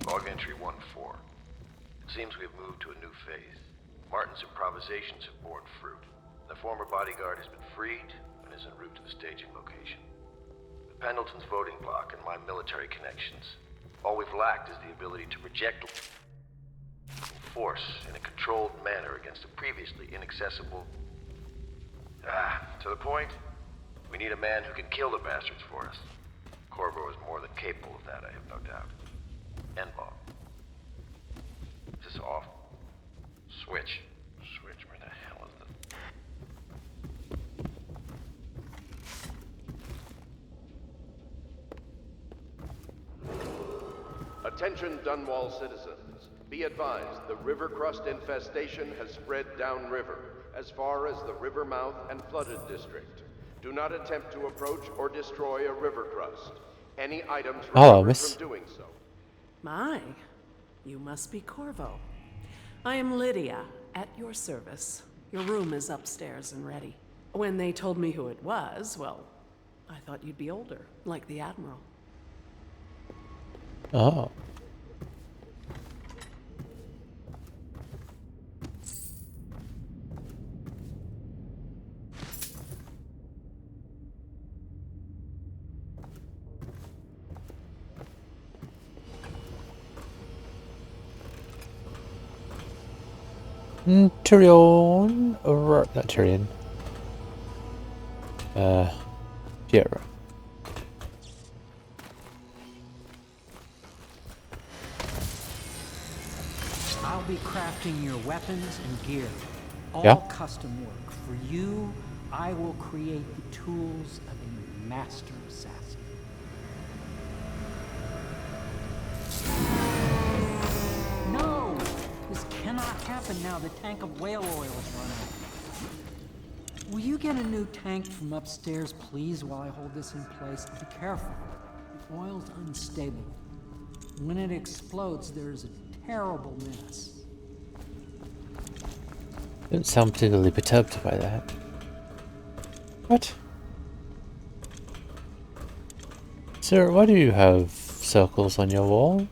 Log entry 1-4. It seems we have moved to a new phase. Martin's improvisations have borne fruit. The former bodyguard has been freed and is en route to the staging location. With Pendleton's voting bloc and my military connections, all we've lacked is the ability to project force in a controlled manner against a previously inaccessible... to the point, we need a man who can kill the bastards for us. Corvo is more than capable of that, I have no doubt. N-bomb. Is this off? Switch. Switch, where the hell is it? Attention Dunwall citizens. Be advised, the river crust infestation has spread downriver, as far as the river mouth and flooded district. Do not attempt to approach or destroy a river crust. Any items recovered from doing so. My, you must be Corvo. I am Lydia, at your service. Your room is upstairs and ready. When they told me who it was, well, I thought you'd be older, like the Admiral. Oh. Tyrion, or not Tyrion. Piero. I'll be crafting your weapons and gear. All custom work. For you, I will create the tools of a master assassin. No! This cannot happen now. The tank of whale oil is run out. Will you get a new tank from upstairs, please, while I hold this in place? Be careful. The oil's unstable. When it explodes, there's a terrible mess. Don't sound particularly perturbed by that. What? Sir, why do you have circles on your wall?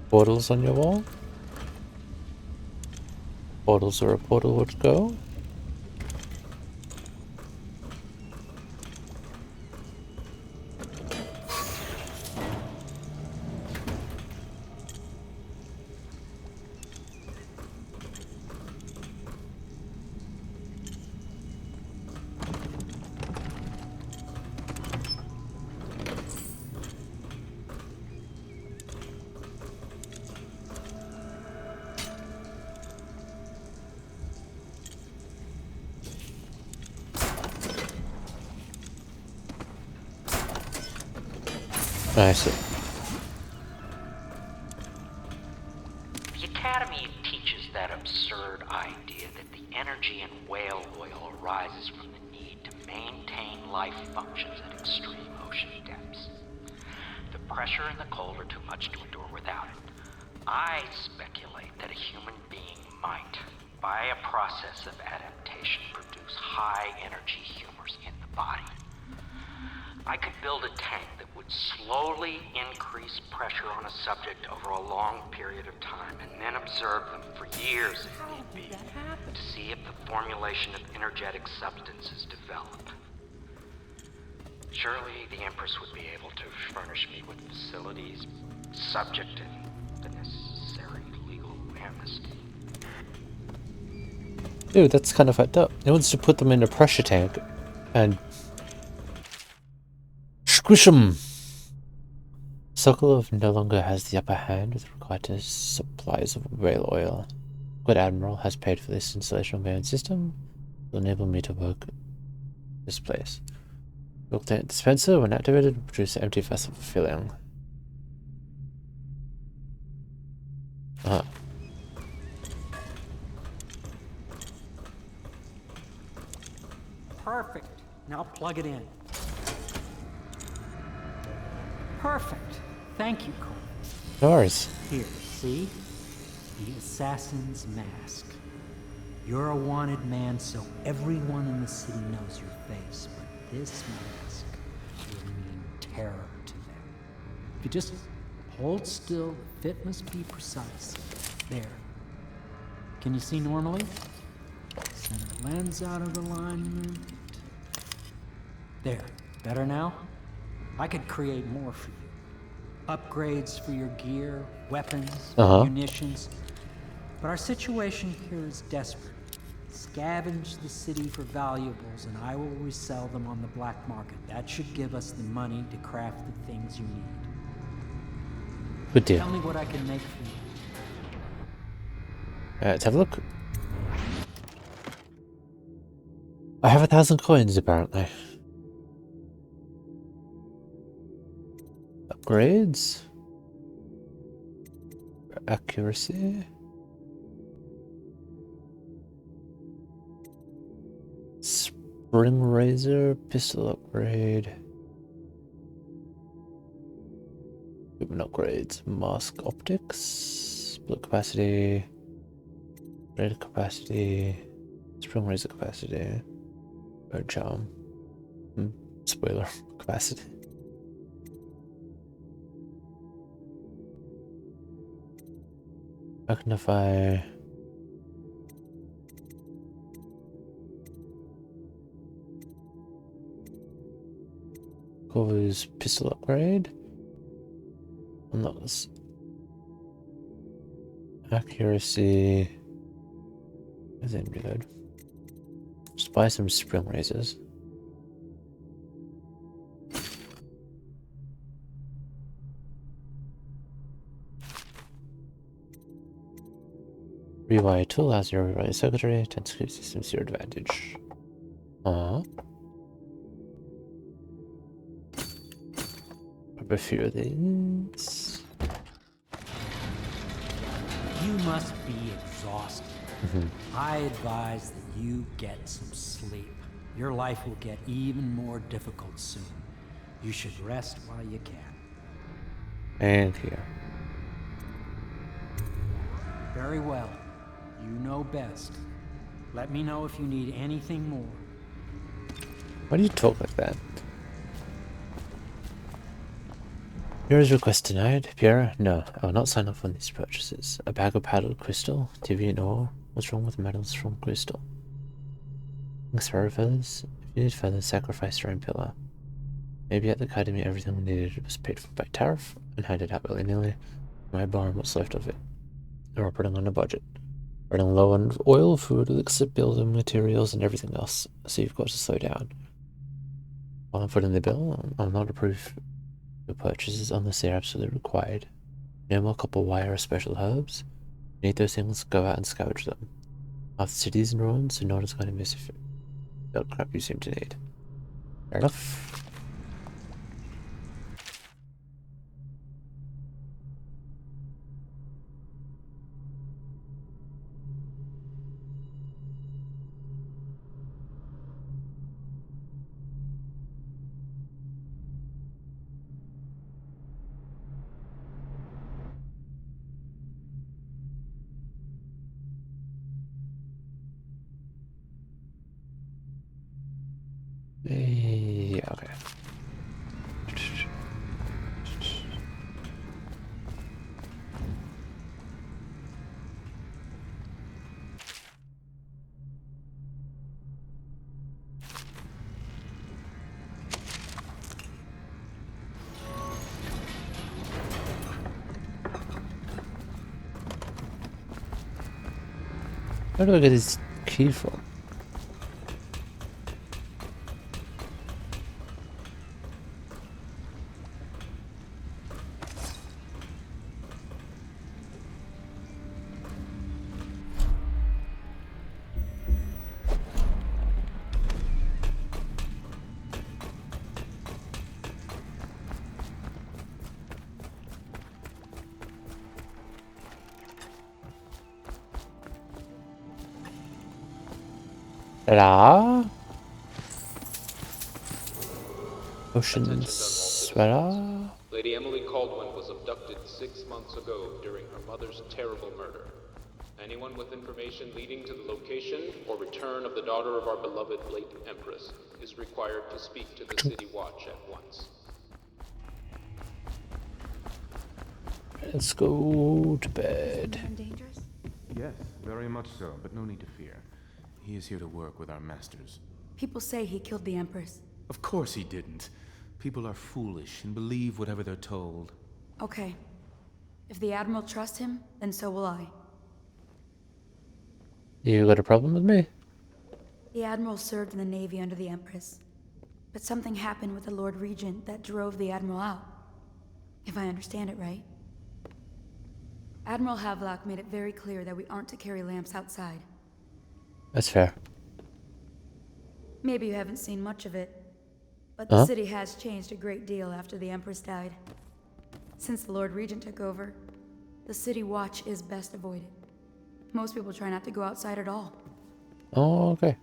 Portals on your wall? Portals where a portal would go? I see. The Academy teaches that absurd idea that the energy in whale oil arises from the need to maintain life functions at extreme ocean depths. The pressure and the cold are too much to endure without it. I speculate that a human being might, by a process of adaptation, produce high-energy humors in the body. I could build a tank that would slow slowly increase pressure on a subject over a long period of time, and then observe them for years if need be, to see if the formulation of energetic substances develop. Surely the Empress would be able to furnish me with facilities subject to the necessary legal amnesty. Dude, that's kind of fucked up. He wants to put them in a pressure tank and squish them. Sokolov no longer has the upper hand with regard to supplies of whale oil. Good Admiral has paid for this installation of my own system. It will enable me to work this place. The octane dispenser, when activated, will produce an empty vessel for filling. Perfect. Now plug it in. Perfect. Thank you, Cole. No worries. Here, see? The assassin's mask. You're a wanted man, so everyone in the city knows your face, but this mask will mean terror to them. If you just hold still, the fit must be precise. There. Can you see normally? Center lens out of alignment. There. Better now? I could create more for you. Upgrades for your gear, weapons, munitions. But our situation here is desperate. Scavenge the city for valuables and I will resell them on the black market. That should give us the money to craft the things you need. Good deal. Tell me what I can make for you. Let's have a look. I have 1,000 coins, apparently. Upgrades. Accuracy. Spring razor, pistol upgrade. Equipment upgrades. Mask optics. Bullet capacity. Radar capacity. Spring razor capacity. Bird charm. Spoiler capacity. Magnify. Covers pistol upgrade. Unlocks accuracy. Is that good? Just buy some spring razors. Rewire tool has your rewire circuitry, 10 script systems to your advantage. Grab a few of these. You must be exhausted. I advise that you get some sleep. Your life will get even more difficult soon. You should rest while you can. And here. Very well. You know best. Let me know if you need anything more. Why do you talk like that? Pierre's request denied. Pierre, no, I will not sign off on these purchases. A bag of powdered crystal, TV and ore. What's wrong with metals from crystal? Thanks for feathers. If you need feathers, sacrifice your own pillar. Maybe at the academy everything needed was paid for by tariff and handed out willy-nilly. My barn, what's left of it. We're operating on a budget. Running low on oil, food, elixir, building materials, and everything else, so you've got to slow down. While I'm footing the bill, I'll not approve your purchases unless they're absolutely required. No more copper wire or special herbs. You need those things, go out and scavenge them. Our city's in ruins, so no one's going to miss if the crap you seem to need. Fair enough. Yeah, okay. Where do I get his key from? Ta-da! Ocean sweater. Lady Emily Caldwell was abducted 6 months ago during her mother's terrible murder. Anyone with information leading to the location or return of the daughter of our beloved late Empress is required to speak to the City Watch at once. Let's go to bed. Dangerous? Yes, very much so, but no need to fear. He is here to work with our masters. People say he killed the Empress. Of course he didn't. People are foolish and believe whatever they're told. Okay. If the Admiral trusts him, then so will I. You got a problem with me? The Admiral served in the Navy under the Empress. But something happened with the Lord Regent that drove the Admiral out. If I understand it right. Admiral Havelock made it very clear that we aren't to carry lamps outside. That's fair. Maybe you haven't seen much of it, but the city has changed a great deal after the Empress died. Since the Lord Regent took over, the City Watch is best avoided. Most people try not to go outside at all. Oh, okay.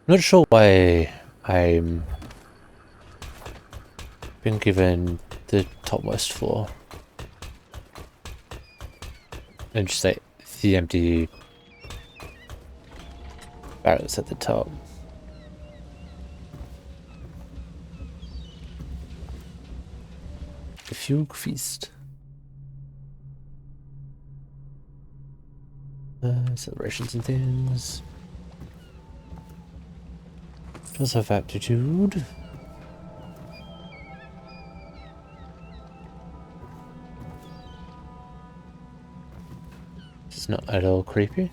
Not sure why I'm been given the topmost floor and just like the empty barrels at the top. The Fugue Feast. Celebrations and things. Does have aptitude. It's not at all creepy.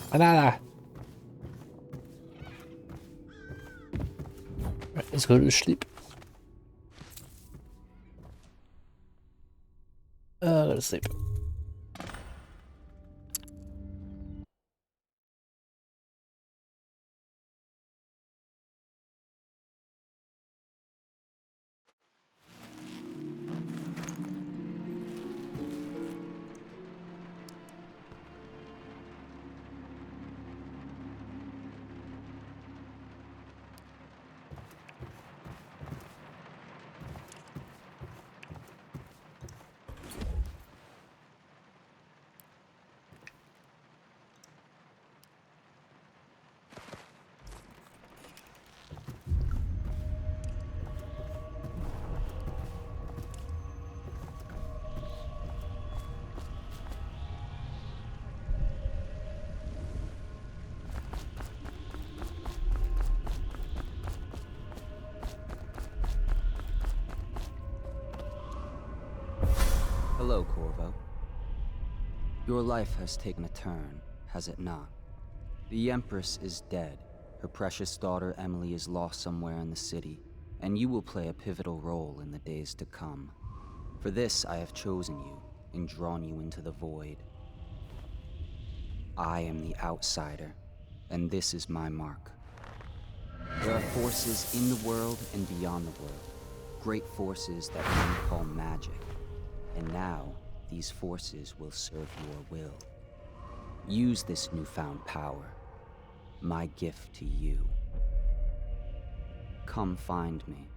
Banana. Right, let's go to sleep. Go to sleep. Hello, Corvo. Your life has taken a turn, has it not? The Empress is dead. Her precious daughter Emily is lost somewhere in the city, and you will play a pivotal role in the days to come. For this, I have chosen you and drawn you into the void. I am the outsider, and this is my mark. There are forces in the world and beyond the world, great forces that men call magic. And now, these forces will serve your will. Use this newfound power, my gift to you. Come find me.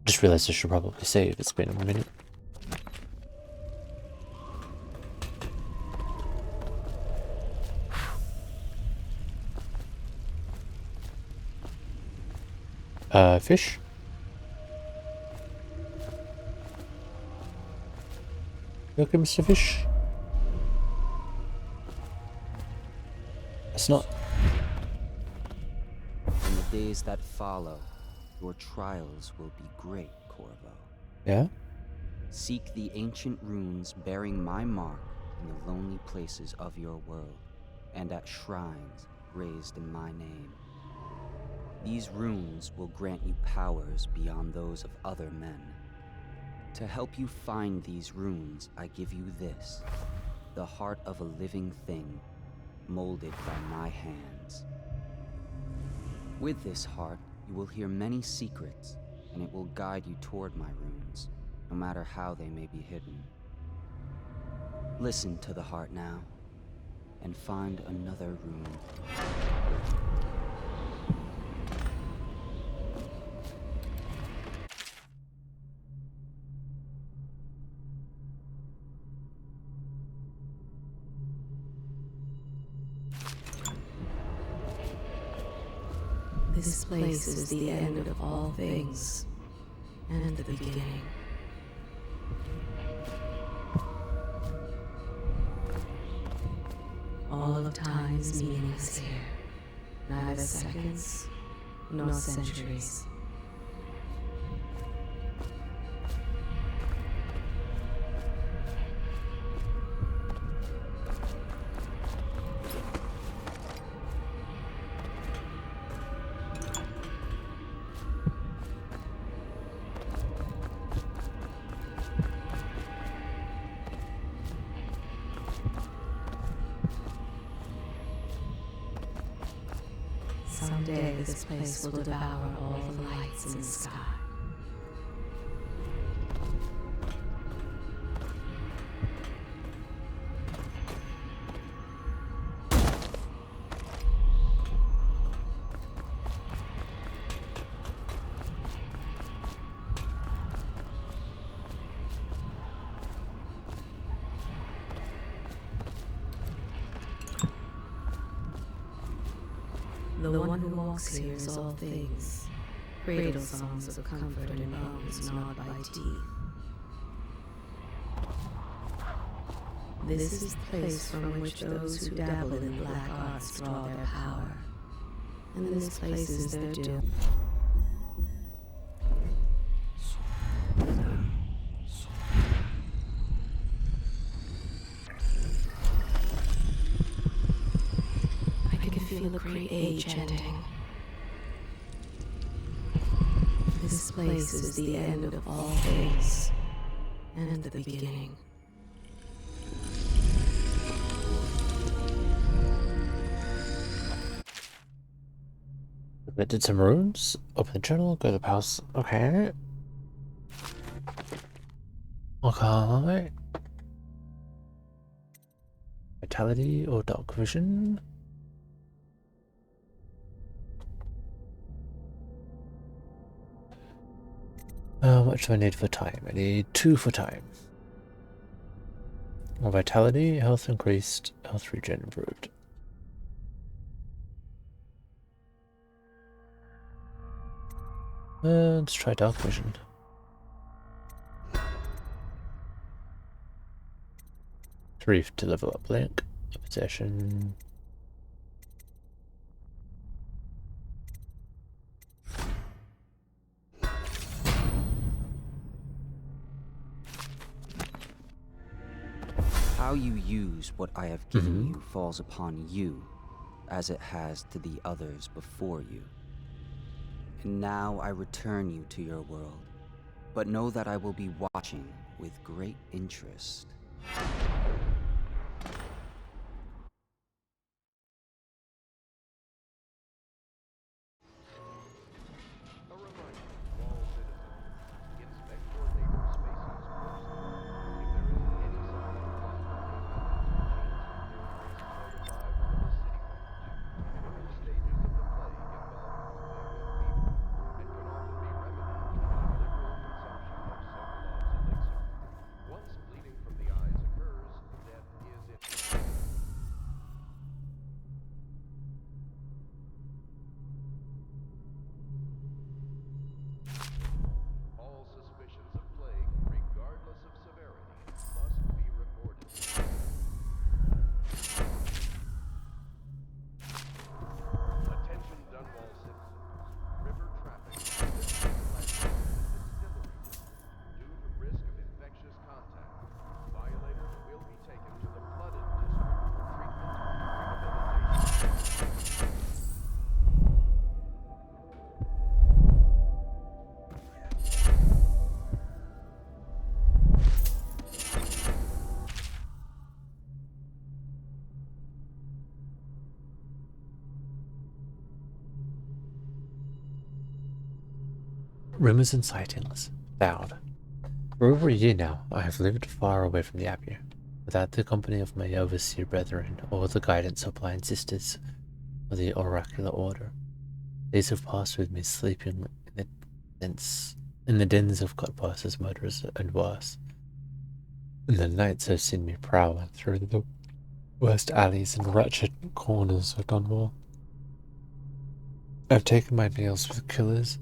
Just realized I should probably save. It's been a minute. Fish? You okay, Mr. Fish? It's not. In the days that follow, your trials will be great, Corvo. Yeah? Seek the ancient runes bearing my mark in the lonely places of your world, and at shrines raised in my name. These runes will grant you powers beyond those of other men. To help you find these runes, I give you this, the heart of a living thing, molded by my hands. With this heart, you will hear many secrets, and it will guide you toward my runes, no matter how they may be hidden. Listen to the heart now, and find another rune. This place is the end of all things, and the beginning. All of time's meaning is here, neither seconds nor centuries. Someday this place will devour all the lights in the sky. The one who walks here is all things. Cradle songs of comfort and bones gnawed by teeth. This is the place from which those who dabble in black arts draw their power. And this place is their doom. Feel a great age ending. This place is the end of all things, and the beginning. I did some runes, open the journal, go to the house. Okay. Okay. Vitality or dark vision. How much do I need for time? I need 2 for time. More vitality, health increased, health regen improved. Let's try dark vision. Three to level up link, possession. How you use what I have given you falls upon you, as it has to the others before you. And now I return you to your world, but know that I will be watching with great interest. Rumors and sightings. Loud. For over a year now, I have lived far away from the Abbey, without the company of my overseer brethren or the guidance of blind sisters of the oracular order. Days have passed with me sleeping in the dens of cutpurses, murderers, and worse. And the nights have seen me prowling through the worst alleys and wretched corners of Dunwall. I've taken my meals with killers.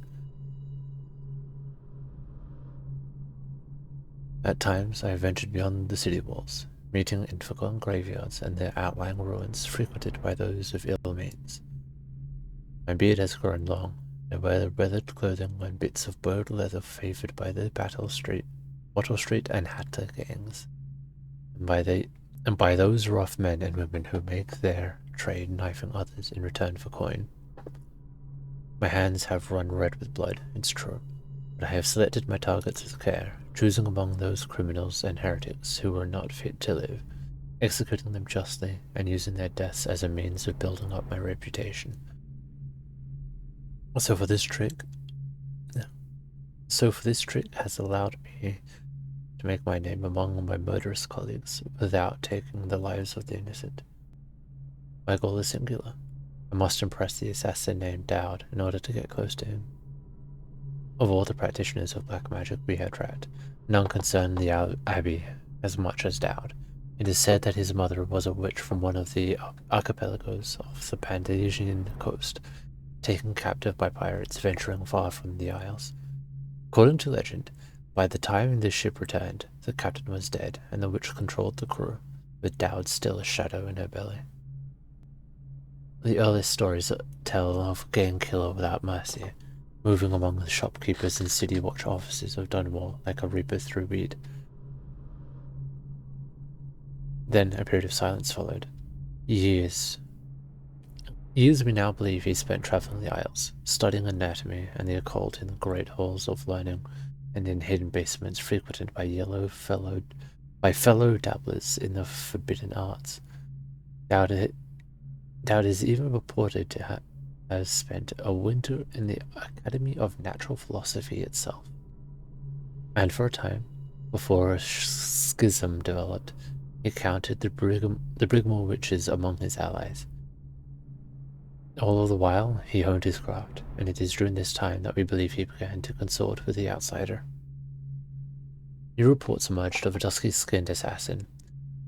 At times, I have ventured beyond the city walls, meeting in forgotten graveyards and their outlying ruins frequented by those of ill means. My beard has grown long, and I wear weathered clothing and bits of bowed leather favoured by the Wattle Street and Hatter gangs, and by those rough men and women who make their trade knifing others in return for coin. My hands have run red with blood, it's true, but I have selected my targets with care, choosing among those criminals and heretics who were not fit to live, executing them justly, and using their deaths as a means of building up my reputation. So for this trick, has allowed me to make my name among my murderous colleagues without taking the lives of the innocent. My goal is singular. I must impress the assassin named Dowd in order to get close to him. Of all the practitioners of black magic we had tracked, none concerned the Abbey as much as Dowd. It is said that his mother was a witch from one of the archipelagos off the Pandasian coast, taken captive by pirates venturing far from the Isles. According to legend, by the time the ship returned, the captain was dead and the witch controlled the crew, with Dowd still a shadow in her belly. The earliest stories tell of gang killer without mercy, moving among the shopkeepers and city watch officers of Dunwall like a reaper through weed. Then a period of silence followed. Years we now believe he spent traveling the Isles, studying anatomy and the occult in the great halls of learning and in hidden basements frequented by fellow dabblers in the forbidden arts. Dowd is even reported to have spent a winter in the Academy of Natural Philosophy itself. And for a time, before a schism developed, he counted the Brigmore witches among his allies. All of the while, he honed his craft, and it is during this time that we believe he began to consort with the outsider. New reports emerged of a dusky-skinned assassin,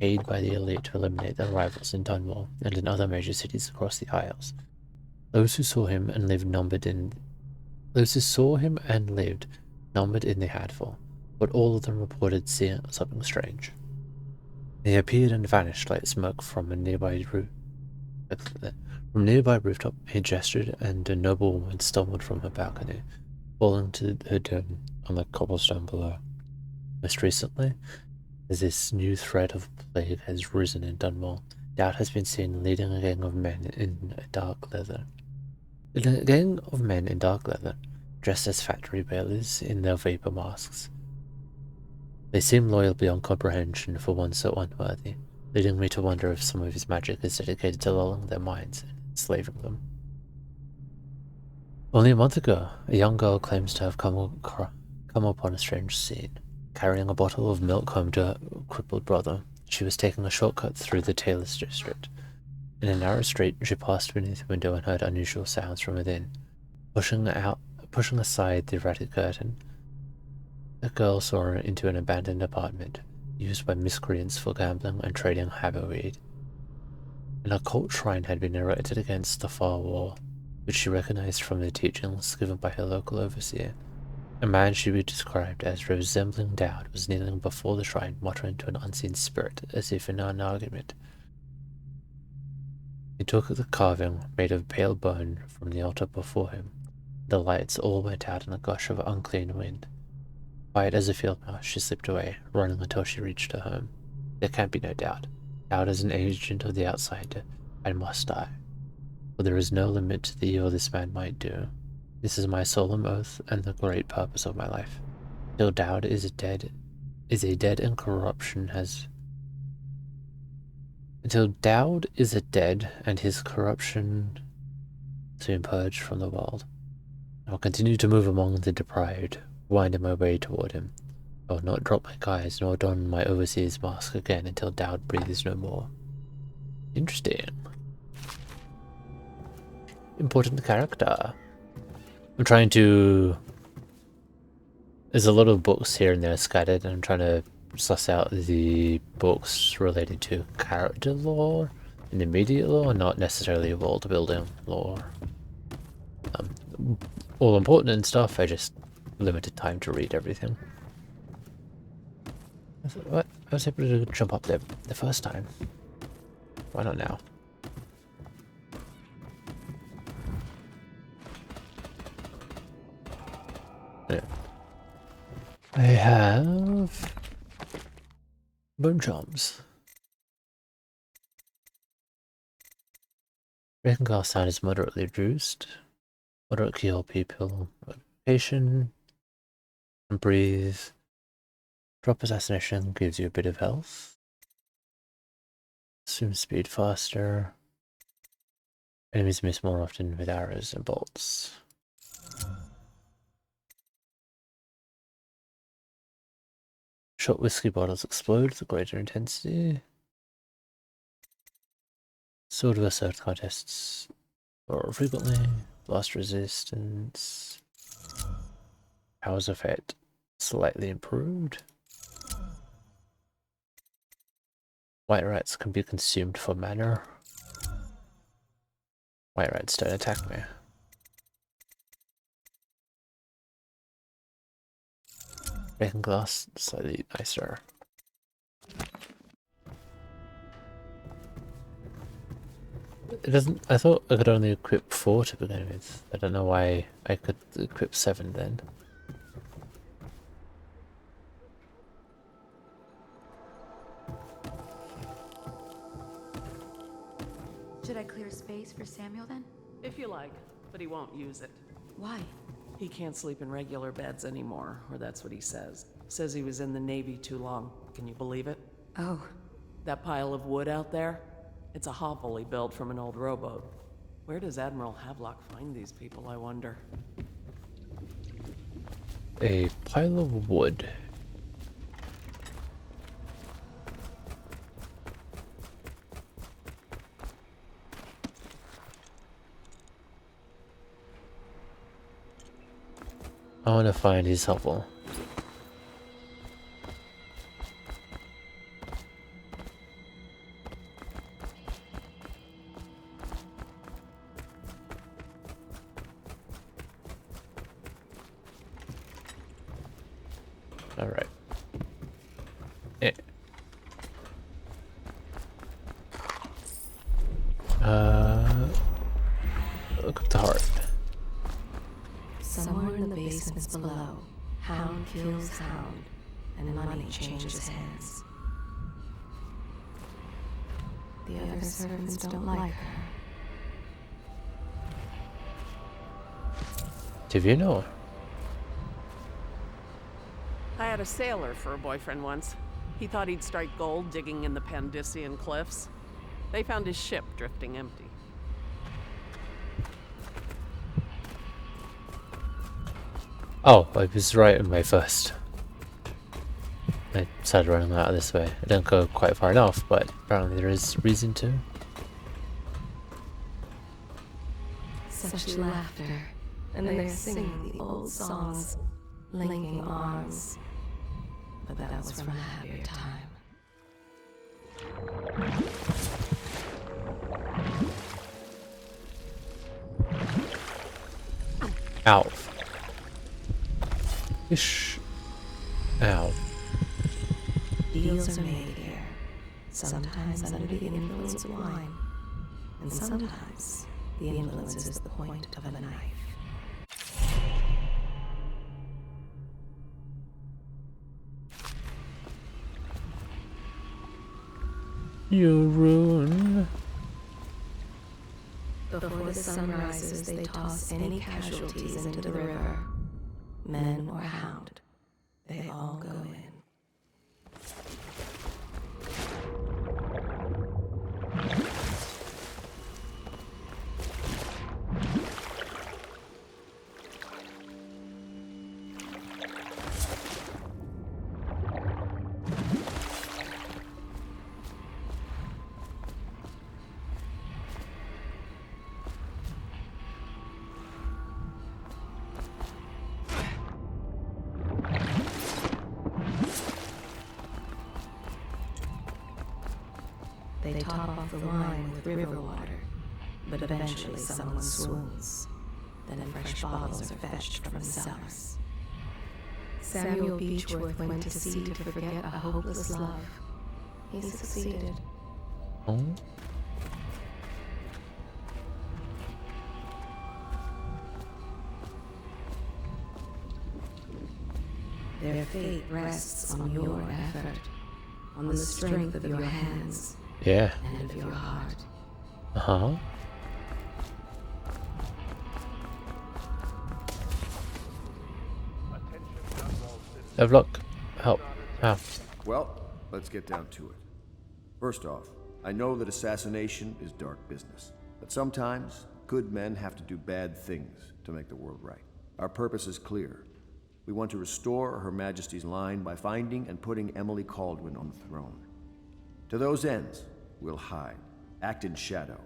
paid by the elite to eliminate their rivals in Dunwall and in other major cities across the Isles. Those who saw him and lived numbered in the handful, but all of them reported seeing something strange. He appeared and vanished like smoke from a nearby rooftop. He gestured, and a noble woman stumbled from her balcony, falling to her doom on the cobblestone below. Most recently, as this new threat of plague has risen in Dunwall, Dowd has been seen leading a gang of men in dark leather, dressed as factory bailers in their vapor masks. They seem loyal beyond comprehension for one so unworthy, leading me to wonder if some of his magic is dedicated to lulling their minds and enslaving them. Only a month ago, a young girl claims to have come upon a strange scene. Carrying a bottle of milk home to her crippled brother, she was taking a shortcut through the tailor's district. In a narrow street, she passed beneath a window and heard unusual sounds from within. Pushing aside the ratty curtain, the girl saw her into an abandoned apartment, used by miscreants for gambling and trading haberweed. An occult shrine had been erected against the far wall, which she recognized from the teachings given by her local overseer. A man she would described as resembling Dowd was kneeling before the shrine, muttering to an unseen spirit as if in an argument. He took the carving, made of pale bone, from the altar before him. The lights all went out in a gush of unclean wind. Quiet as a field mouse, she slipped away, running until she reached her home. There can't be no doubt. Dowd is an agent of the outsider and must die. For there is no limit to the evil this man might do. This is my solemn oath and the great purpose of my life. Till Dowd is dead and corruption has... Until Dowd is dead and his corruption soon purged from the world, I will continue to move among the deprived, winding my way toward him. I will not drop my guise nor don my overseer's mask again until Dowd breathes no more. Interesting. Important character. I'm trying to... There's a lot of books here and there scattered, and I'm trying to suss out the books related to character lore and immediate lore, not necessarily world building lore. All important and stuff, I just limited time to read everything. I was able to jump up there the first time. Why not now? Yeah. I have bone charms. Breaking glass sound is moderately reduced. Moderate heal people. Location. And breathe. Drop assassination gives you a bit of health. Swim speed faster. Enemies miss more often with arrows and bolts. Shot whiskey bottles explode with greater intensity. Sword versus contests more frequently. Blast resistance. Powers effect slightly improved. White rats can be consumed for mana. White rats don't attack me. Breaking glass, slightly nicer. It doesn't. I thought I could only equip 4 to begin with. I don't know why I could equip 7 then. Should I clear space for Samuel then? If you like, but he won't use it. Why? He can't sleep in regular beds anymore, or that's what he says. Says he was in the Navy too long. Can you believe it? Oh. That pile of wood out there? It's a hovel he built from an old rowboat. Where does Admiral Havelock find these people, I wonder? A pile of wood. I want to find his hovel. All right. Look up the heart. Somewhere in the basements below, hound kills hound, and money changes hands. The other servants don't like her. Do you know? I had a sailor for a boyfriend once. He thought he'd strike gold digging in the Pandician cliffs. They found his ship drifting empty. Oh, I was right on my first. I started running out this way. I didn't go quite far enough, but apparently there is reason to. Such laughter, and they're singing the old songs, linking arms. But that was from a happier time. Ow. Ish. Ow. Deals are made here, sometimes under the influence of wine, and sometimes the influence is the point of a knife. You ruin. Before the sun rises, they toss any casualties into the river. Men or hound, they all go in. They top off the wine with river water, but eventually someone swoons. Then fresh bottles are fetched from the cellars. Samuel Beechworth went to sea to forget a hopeless love. He succeeded. Oh? Their fate rests on your effort, on the strength of your hands. Yeah. And of your heart. Uh-huh. Have luck. Help. Ow. Well, let's get down to it. First off, I know that assassination is dark business, but sometimes good men have to do bad things to make the world right. Our purpose is clear. We want to restore Her Majesty's line by finding and putting Emily Kaldwin on the throne. To those ends, we'll hide, act in shadow,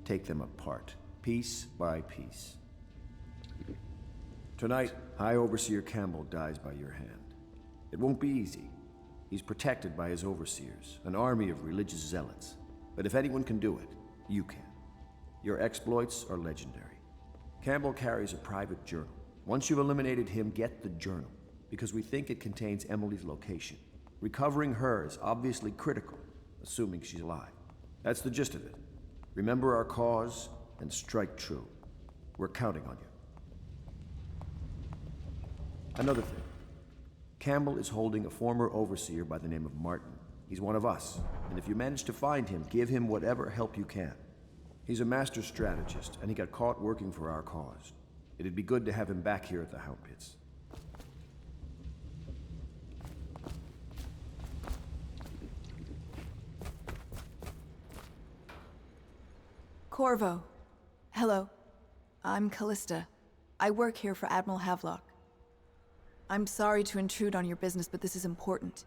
take them apart, piece by piece. Tonight, High Overseer Campbell dies by your hand. It won't be easy. He's protected by his overseers, an army of religious zealots. But if anyone can do it, you can. Your exploits are legendary. Campbell carries a private journal. Once you've eliminated him, get the journal, because we think it contains Emily's location. Recovering her is obviously critical, assuming she's alive. That's the gist of it. Remember our cause and strike true. We're counting on you. Another thing. Campbell is holding a former overseer by the name of Martin. He's one of us, and if you manage to find him, give him whatever help you can. He's a master strategist, and he got caught working for our cause. It'd be good to have him back here at the Hound Pits. Corvo. Hello. I'm Callista. I work here for Admiral Havelock. I'm sorry to intrude on your business, but this is important.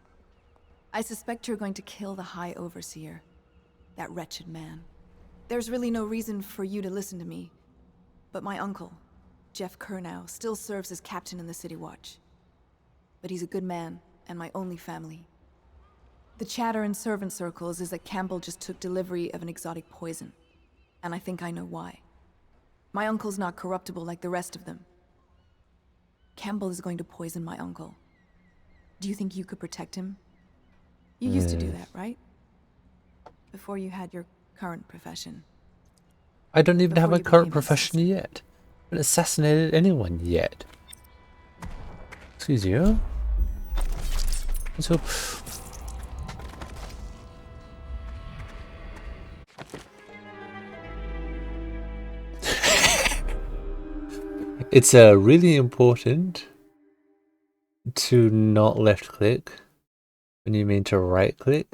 I suspect you're going to kill the High Overseer. That wretched man. There's really no reason for you to listen to me, but my uncle, Jeff Kernow, still serves as captain in the City Watch. But he's a good man, and my only family. The chatter in servant circles is that Campbell just took delivery of an exotic poison, and I think I know why. My uncle's not corruptible like the rest of them. Campbell is going to poison my uncle. Do you think you could protect him? You used to do that, right? Before you had your current profession. I don't even have a current profession yet. I haven't assassinated anyone yet. Excuse you. Let's hope. It's really important to not left click when you mean to right click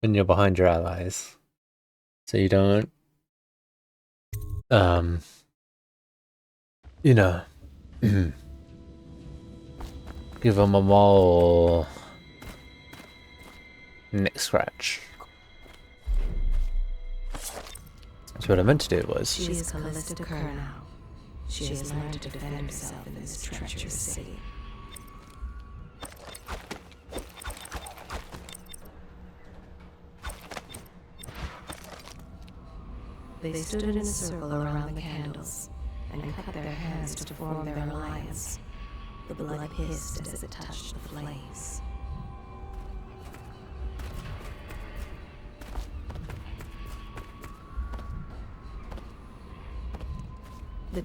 when you're behind your allies, so you don't you know give them a mole neck scratch. That's what I meant to do was. She is Callista Kernow. She has learned to defend herself in this treacherous city. They stood in a circle around the candles and cut their hands to form their alliance. The blood hissed as it touched the flames. The